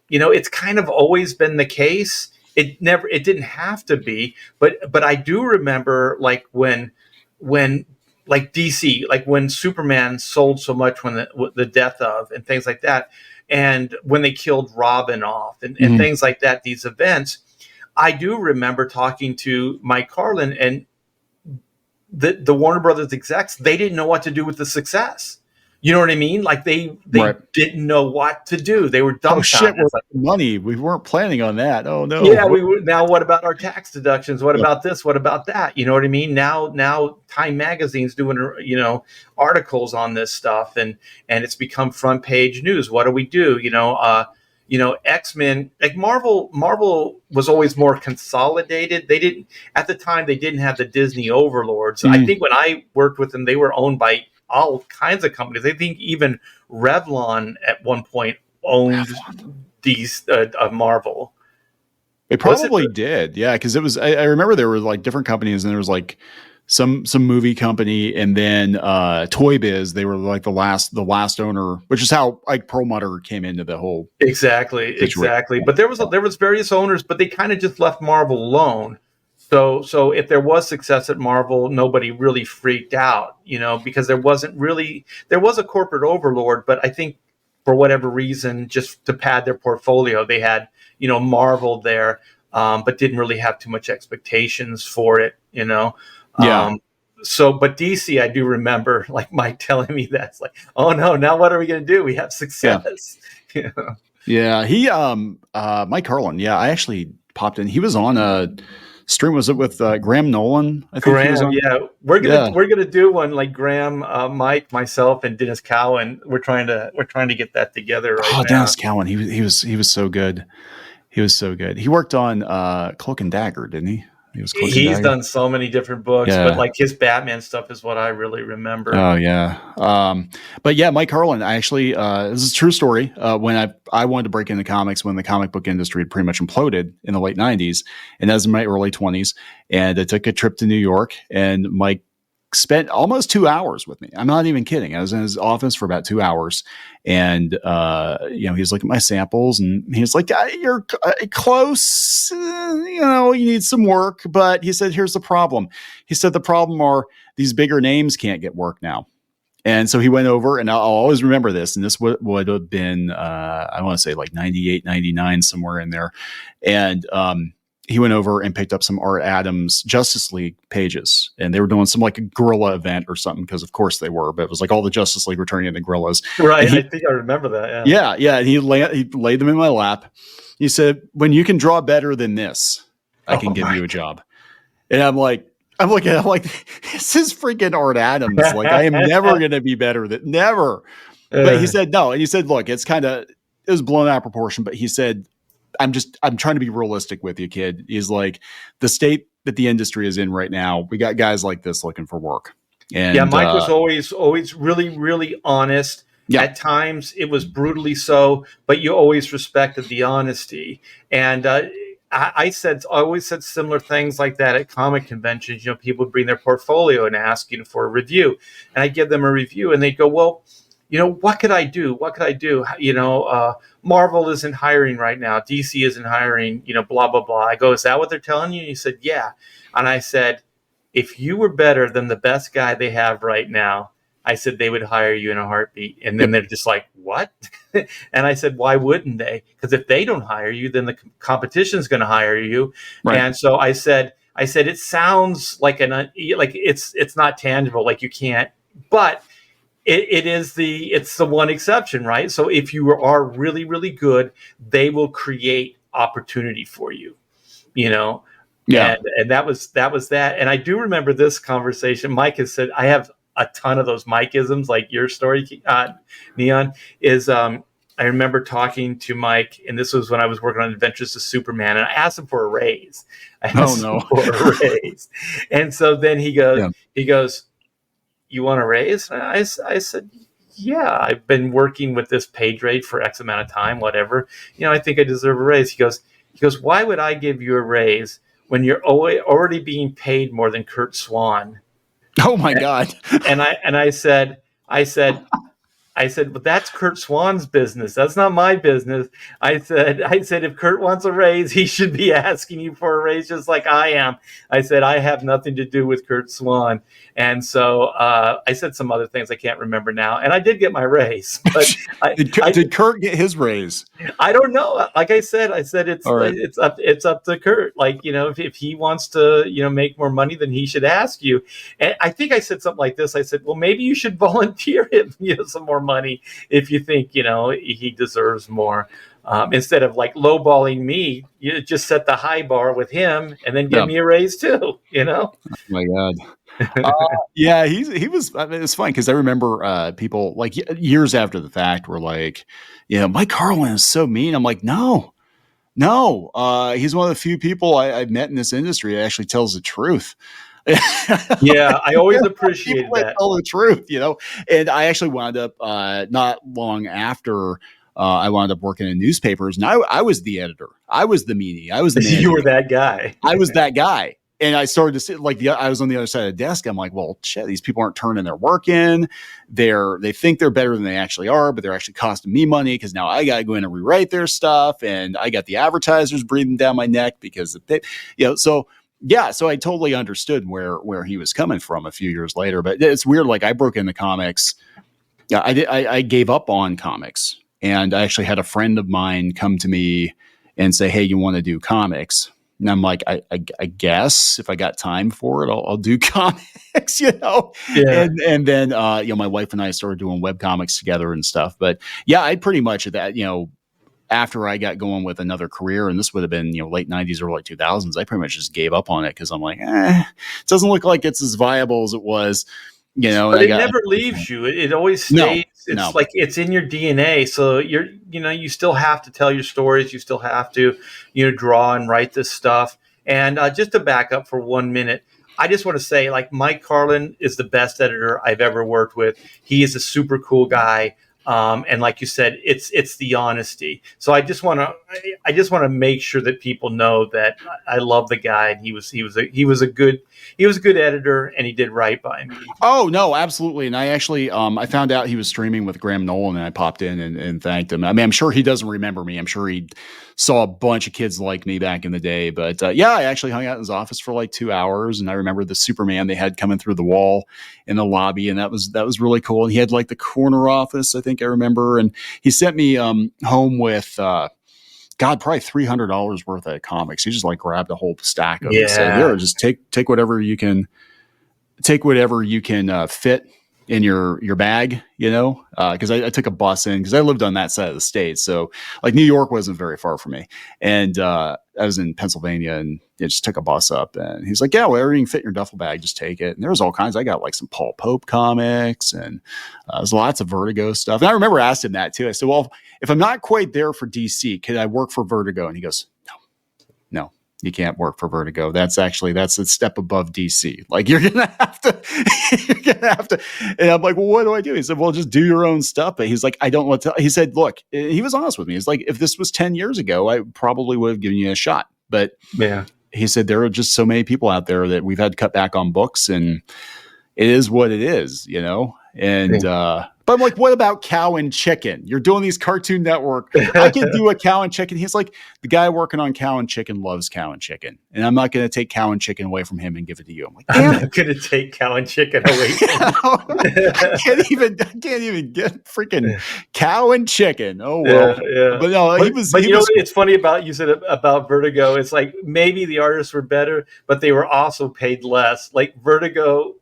it's kind of always been the case. It didn't have to be, but I do remember like when like DC, like when Superman sold so much, when the death of and things like that, and when they killed Robin off and things like that, these events, I do remember talking to Mike Carlin and the Warner Brothers execs. They didn't know what to do with the success. You know what I mean? Like they right. didn't know what to do. They were dumbfounded. Oh shit, we're money. We weren't planning on that. Oh no. Yeah, we were. Now what about our tax deductions? What about this? What about that? You know what I mean? Now Time Magazine's doing articles on this stuff, and it's become front page news. What do we do? X-Men, like Marvel was always more consolidated. At the time they didn't have the Disney overlords. I think when I worked with them, they were owned by all kinds of companies. I think even Revlon at one point owned these Marvel. It probably did, yeah, because it was. I remember there were like different companies, and there was like some movie company, and then Toy Biz. They were like the last owner, which is how like Perlmutter came into the whole exactly. But there was various owners, but they kind of just left Marvel alone. So if there was success at Marvel, nobody really freaked out, because there was a corporate overlord, but I think for whatever reason, just to pad their portfolio, they had, Marvel there, but didn't really have too much expectations for it, Yeah. But DC, I do remember like Mike telling me that. It's like, oh no, now what are we going to do? We have success. Yeah. Yeah. He, Mike Carlin. Yeah. I actually popped in. He was on a stream. Was it with Graham Nolan? I think he was on. Yeah, we're gonna do one like Graham, Mike, myself, and Dennis Cowan. We're trying to get that together right now. Dennis Cowan, he was so good. He was so good. He worked on Cloak and Dagger, didn't he? He's done so many different books, but like his Batman stuff is what I really remember. Oh yeah. But yeah, Mike Carlin, I actually, this is a true story. When I wanted to break into comics when the comic book industry had pretty much imploded in the late 90s, and that was in my early 20s. And I took a trip to New York, and Mike spent almost 2 hours with me. I'm not even kidding. I was in his office for about 2 hours, and he was looking at my samples, and he was like, "You're close. You need some work." But he said, "Here's the problem." He said, "The problem are these bigger names can't get work now." And so he went over, and I'll always remember this. And this would have been, I want to say like 98, 99, somewhere in there. And he went over and picked up some Art Adams Justice League pages, and they were doing some like a guerrilla event or something, because of course they were, but it was like all the Justice League returning into guerrillas. Right. I think I remember that. Yeah. Yeah. And he laid them in my lap. He said, "When you can draw better than this, I can give you a job." And I'm looking at him like, this is freaking Art Adams. Like, I am never going to be better than never. But he said, no. And he said, look, it was blown out of proportion, but he said, I'm trying to be realistic with you, kid. He's like, the state that the industry is in right now, we got guys like this looking for work. And yeah, Mike was always really, really honest. Yeah. At times it was brutally so, but you always respected the honesty. And I always said similar things like that at comic conventions. People would bring their portfolio and ask for a review, and I give them a review, and they go, "Well, what could I do? What could I do? Marvel isn't hiring right now. DC isn't hiring. Blah blah blah." I go, "Is that what they're telling you?" And he said, "Yeah," and I said, "If you were better than the best guy they have right now," I said, "they would hire you in a heartbeat." And then they're just like, "What?" And I said, "Why wouldn't they? Because if they don't hire you, then the competition is going to hire you." Right. And so I said, "It sounds like it's not tangible, like you can't, but it's the one exception, right? So if you are really, really good, they will create opportunity for you, Yeah. And that was that. And I do remember this conversation. Mike has said, I have a ton of those Mike-isms, like your story, Neon, is I remember talking to Mike, and this was when I was working on Adventures of Superman, and I asked him for a raise. And so then he goes, "You want a raise?" I said, "Yeah, I've been working with this page rate for X amount of time, whatever. I think I deserve a raise." He goes, "Why would I give you a raise when you're already being paid more than Kurt Swan?" Oh my God. And I said, "But that's Kurt Swan's business. That's not my business." I said, "If Kurt wants a raise, he should be asking you for a raise just like I am." I said, "I have nothing to do with Kurt Swan." And so I said some other things I can't remember now. And I did get my raise. But did Kurt get his raise? I don't know. Like I said it's up to Kurt. Like, if he wants to, make more money, then he should ask you. And I think I said something like this. I said, "Well, maybe you should volunteer him, some more money if you think, he deserves more. Instead of like lowballing me, you just set the high bar with him and then give me a raise too, Oh my God. Yeah, he was. I mean, it's funny because I remember people like years after the fact were like, Mike Carlin is so mean. I'm like, no. He's one of the few people I've met in this industry that actually tells the truth. Yeah, I always appreciate that. Tell the truth, And I actually wound up not long after I wound up working in newspapers, and I was the editor. I was the meanie. I was the manager. You were that guy. I was that guy. And I started to see, I was on the other side of the desk. I'm like, well, shit, these people aren't turning their work in. They think they're better than they actually are, but they're actually costing me money because now I got to go in and rewrite their stuff, and I got the advertisers breathing down my neck because they, so. Yeah, so I totally understood where he was coming from a few years later. But it's weird. Like I broke into comics. Yeah, I gave up on comics, and I actually had a friend of mine come to me and say, "Hey, you want to do comics?" And I'm like, I guess if I got time for it, I'll do comics, Yeah. And then, my wife and I started doing web comics together and stuff. But yeah, I pretty much at that, after I got going with another career, and this would have been, late 90s, early 2000s, I pretty much just gave up on it because I'm like, it doesn't look like it's as viable as it was, But it never leaves you. It always stays. Like it's in your DNA. So you still have to tell your stories. You still have to, draw and write this stuff. And just to back up for 1 minute, I just want to say, like, Mike Carlin is the best editor I've ever worked with. He is a super cool guy. And like you said, it's the honesty. So I just want to make sure that people know that I love the guy, and he was a good editor, and he did right by me. Oh no, absolutely. And I actually I found out he was streaming with Graham Nolan, and I popped in and thanked him. I mean, I'm sure he doesn't remember me. I'm sure he saw a bunch of kids like me back in the day. But I actually hung out in his office for like 2 hours, and I remember the Superman they had coming through the wall in the lobby, and that was really cool. And he had like the corner office, I think I remember, and he sent me home with probably $300 worth of comics. He just like grabbed a whole stack of them and said, "Here, just take whatever you can fit in your bag," because I took a bus in because I lived on that side of the state. So like New York wasn't very far from me. And I was in Pennsylvania, and I just took a bus up, and he's like, "Yeah, whatever you can fit in your duffel bag, just take it." And there was all kinds. I got like some Paul Pope comics, and there's lots of Vertigo stuff. And I remember asking him that too. I said, "Well, if I'm not quite there for DC, could I work for Vertigo?" And he goes, No, you can't work for Vertigo. That's a step above DC. Like you're going to have to, and I'm like, "Well, what do I do?" He said, "Well, just do your own stuff." But he's like, "I don't want to," he said, "Look," he was honest with me. He's like, "If this was 10 years ago, I probably would have given you a shot But Yeah. he said there are just so many people out there that we've had to cut back on books, and it is what it is, you know? And, but I'm like, what about Cow and Chicken? You're doing these Cartoon Network. I could do a Cow and Chicken. He's like, the guy working on Cow and Chicken loves Cow and Chicken. And I'm not going to take Cow and Chicken away from him and give it to you. I'm like, I'm not going to take Cow and Chicken away from I can't even get freaking Cow and Chicken. Oh, well. Yeah. But no, But you know, it's funny about, you said about Vertigo. It's like maybe the artists were better, but they were also paid less. Like Vertigo,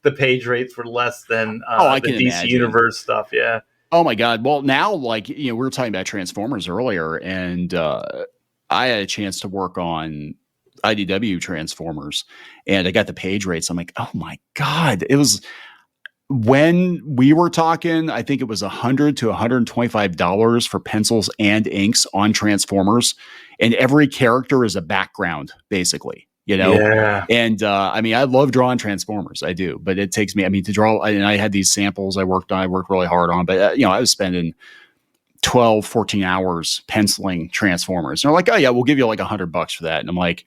the page rates were less than the DC imagine. Universe stuff. Yeah. Oh my God. Well, now, like, you know, we were talking about Transformers earlier, and I had a chance to work on IDW Transformers, and I got the page rates. I'm like, oh my God. It was, when we were talking, I think it was $100 to $125 for pencils and inks on Transformers. And every character is a background, basically. You know, and I mean, I love drawing Transformers. I do, but it takes me, I mean, to draw, and I had these samples I worked really hard on, but you know, I was spending 12, 14 hours penciling Transformers. And they're like, oh yeah, we'll give you like $100 for that. And I'm like,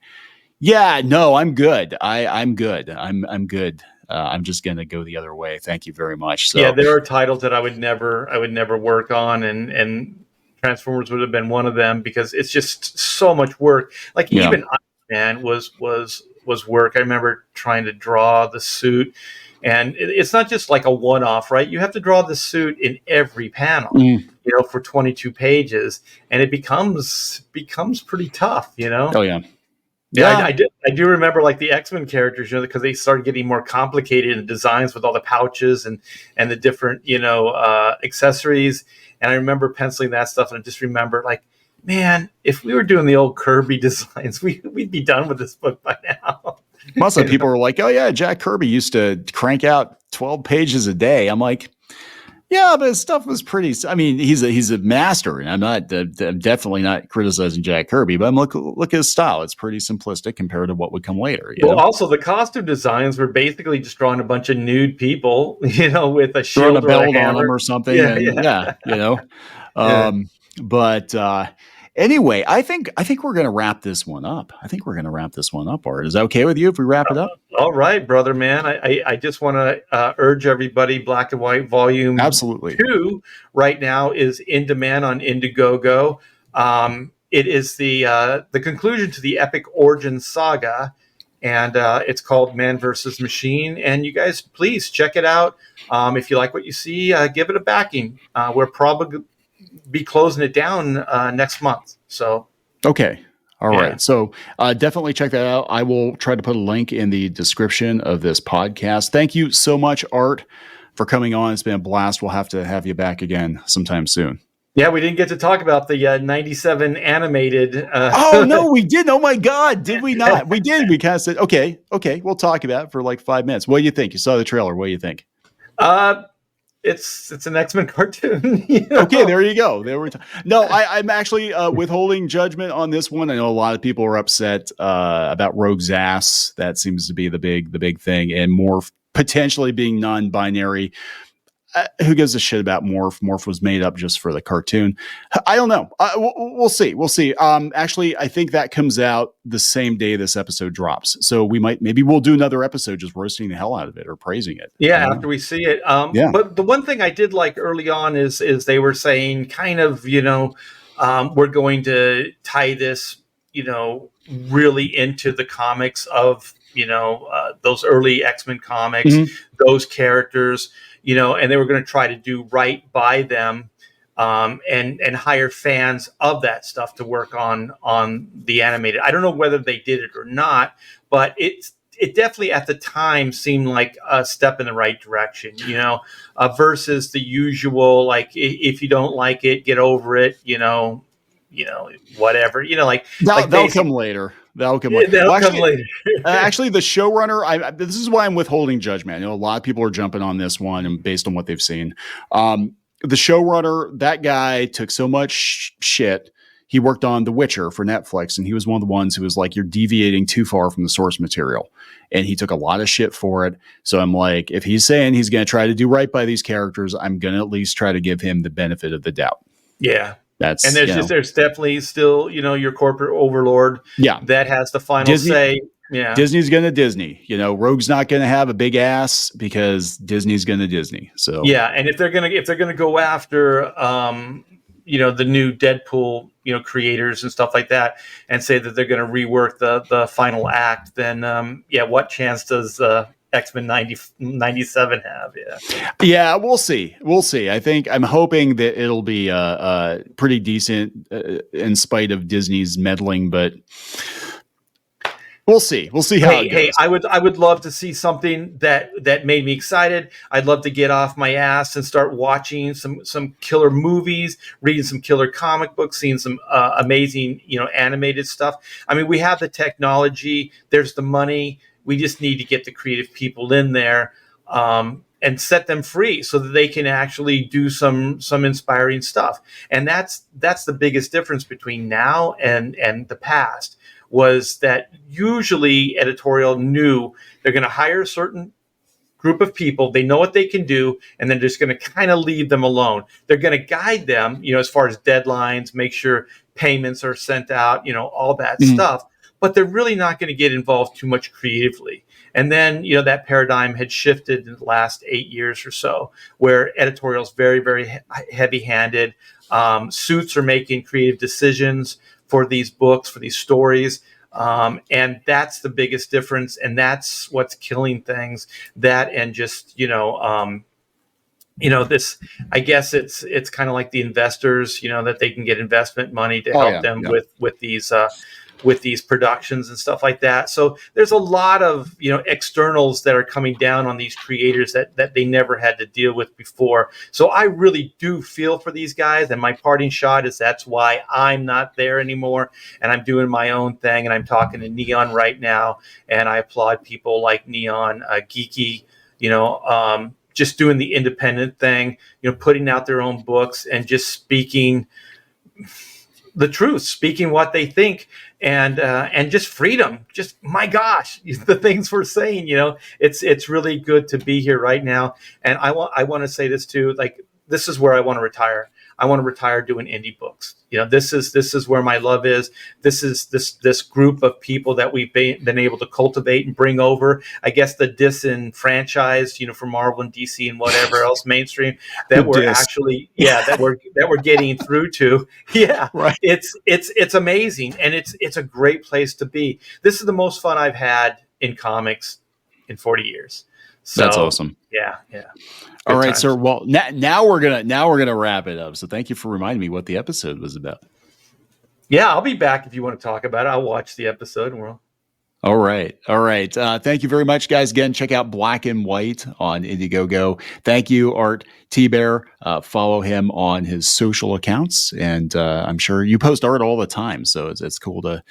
yeah, no, I'm good. I'm good. I'm good. I'm just going to go the other way. Thank you very much. So yeah, there are titles that I would never work on, and Transformers would have been one of them, because it's just so much work. Like even Man was work. I remember trying to draw the suit, and it's not just like a one-off, right? You have to draw the suit in every panel, you know, for 22 pages, and it becomes pretty tough, you know. Oh yeah. I do remember like the X-Men characters, you know, because they started getting more complicated in designs with all the pouches and the different, you know, accessories. And I remember penciling that stuff, and I just remember like, man, if we were doing the old Kirby designs, we'd be done with this book by now. Most of the people were like, oh yeah, Jack Kirby used to crank out 12 pages a day. I'm like, yeah, but his stuff was pretty, I mean, he's a master, and I'm definitely not criticizing Jack Kirby, but I'm look at his style. It's pretty simplistic compared to what would come later. You know? Also the costume designs were basically just drawing a bunch of nude people, you know, with a shield or a belt on them or something. Yeah, you know, but anyway, I think we're going to wrap this one up. Art. Is that okay with you if we wrap it up? All right, brother, man. I just want to urge everybody, Black and White Volume Absolutely 2 right now is in demand on Indiegogo. It is the conclusion to the epic origin saga, and it's called Man vs. Machine. And you guys, please check it out. If you like what you see, give it a backing. We're probably be closing it down next month. So okay. All right. So definitely check that out. I will try to put a link in the description of this podcast. Thank you so much, Art, for coming on. It's been a blast. We'll have to have you back again sometime soon. Yeah, we didn't get to talk about the 97 animated. Oh, no, we did. Oh, my God. Did we not? We did. We kind of said, okay, we'll talk about it for like 5 minutes. What do you think? You saw the trailer. What do you think? It's an X-Men cartoon. You know? Okay, there you go. I'm actually withholding judgment on this one. I know a lot of people are upset about Rogue's ass. That seems to be the big thing, and Morph potentially being non-binary. Who gives a shit about Morph? Morph was made up just for the cartoon. I don't know. We'll see. Actually, I think that comes out the same day this episode drops. So maybe we'll do another episode just roasting the hell out of it or praising it. Yeah, after we see it. But the one thing I did like early on is they were saying kind of, you know, we're going to tie this, you know, really into the comics of, you know, those early X-Men comics, those characters. You know, and they were going to try to do right by them, and hire fans of that stuff to work on the animated. I don't know whether they did it or not, but it definitely at the time seemed like a step in the right direction. You know, versus the usual like if you don't like it, get over it. You know, whatever. You know, like they'll come later. That'll come later. Actually, the showrunner, this is why I'm withholding judgment. I know a lot of people are jumping on this one and based on what they've seen. The showrunner, that guy took so much shit. He worked on The Witcher for Netflix, and he was one of the ones who was like, you're deviating too far from the source material. And he took a lot of shit for it. So I'm like, if he's saying he's going to try to do right by these characters, I'm going to at least try to give him the benefit of the doubt. Yeah. That's, And there's definitely still, your corporate overlord that has the final say. Yeah. Disney's going to Disney. Rogue's not going to have a big ass because Disney's going to Disney. So yeah, and if they're gonna go after the new Deadpool creators and stuff like that, and say that they're going to rework the final act, then what chance does X-Men 97 have? Yeah, we'll see. I'm hoping that it'll be pretty decent in spite of Disney's meddling, but we'll see how it goes. Hey, I would love to see something that made me excited. I'd love to get off my ass and start watching some killer movies, reading some killer comic books, seeing some amazing animated stuff. I mean, we have the technology. There's the money. We just need to get the creative people in there and set them free so that they can actually do some inspiring stuff. And that's the biggest difference between now and the past, was that usually editorial knew they're going to hire a certain group of people. They know what they can do, and then just going to kind of leave them alone. They're going to guide them, as far as deadlines, make sure payments are sent out, all that stuff. But they're really not going to get involved too much creatively. And then, that paradigm had shifted in the last 8 years or so, where editorial's very, very heavy-handed. Suits are making creative decisions for these books, for these stories. And that's the biggest difference. And that's what's killing things. That and just, this, I guess it's kind of like the investors, that they can get investment money to help them with these productions and stuff like that. So there's a lot of, externals that are coming down on these creators that they never had to deal with before. So I really do feel for these guys. And my parting shot is that's why I'm not there anymore. And I'm doing my own thing. And I'm talking to Neon right now. And I applaud people like Neon, Geeky, just doing the independent thing, putting out their own books and just speaking the truth, speaking what they think, and just freedom. Just, my gosh, the things we're saying, it's really good to be here right now. And I want to say this too, like, this is where I want to retire. I want to retire doing indie books. This is where my love is. This is this group of people that we've been able to cultivate and bring over. I guess the disenfranchised, from Marvel and DC and whatever else mainstream that we're actually, that we're getting through to. Yeah, right. It's amazing, and it's a great place to be. This is the most fun I've had in comics in 40 years. So, that's awesome. Yeah. All right, sir. Well, now we're gonna wrap it up. So thank you for reminding me what the episode was about. Yeah, I'll be back if you want to talk about it. I'll watch the episode and we'll. All right. Thank you very much, guys. Again, check out Black and White on Indiegogo. Thank you, Art Thibert. Follow him on his social accounts, and I'm sure you post art all the time, so it's cool to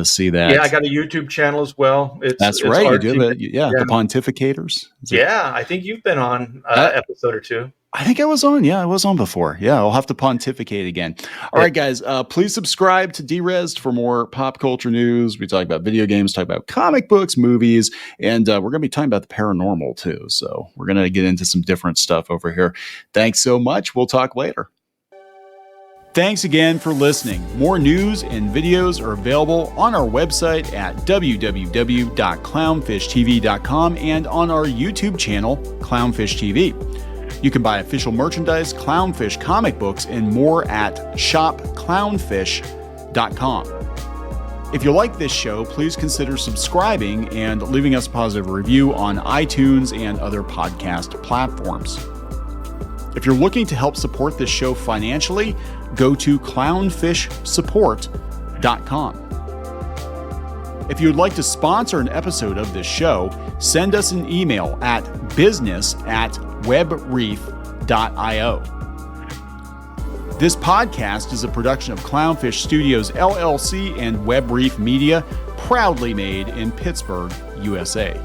see that. Yeah, I got a YouTube channel as well. That's right. You do it. Yeah, the Pontificators. I think you've been on an episode or two. I think I was on. Yeah, I was on before. Yeah, I'll have to pontificate again. All right, guys, please subscribe to Derezed for more pop culture news. We talk about video games, talk about comic books, movies, and we're going to be talking about the paranormal too. So we're going to get into some different stuff over here. Thanks so much. We'll talk later. Thanks again for listening. More news and videos are available on our website at www.clownfishtv.com and on our YouTube channel, Clownfish TV. You can buy official merchandise, Clownfish comic books, and more at shopclownfish.com. If you like this show, please consider subscribing and leaving us a positive review on iTunes and other podcast platforms. If you're looking to help support this show financially, go to clownfishsupport.com. If you would like to sponsor an episode of this show, send us an email at business@webreef.io. This podcast is a production of Clownfish Studios, LLC and Web Reef Media, proudly made in Pittsburgh, USA.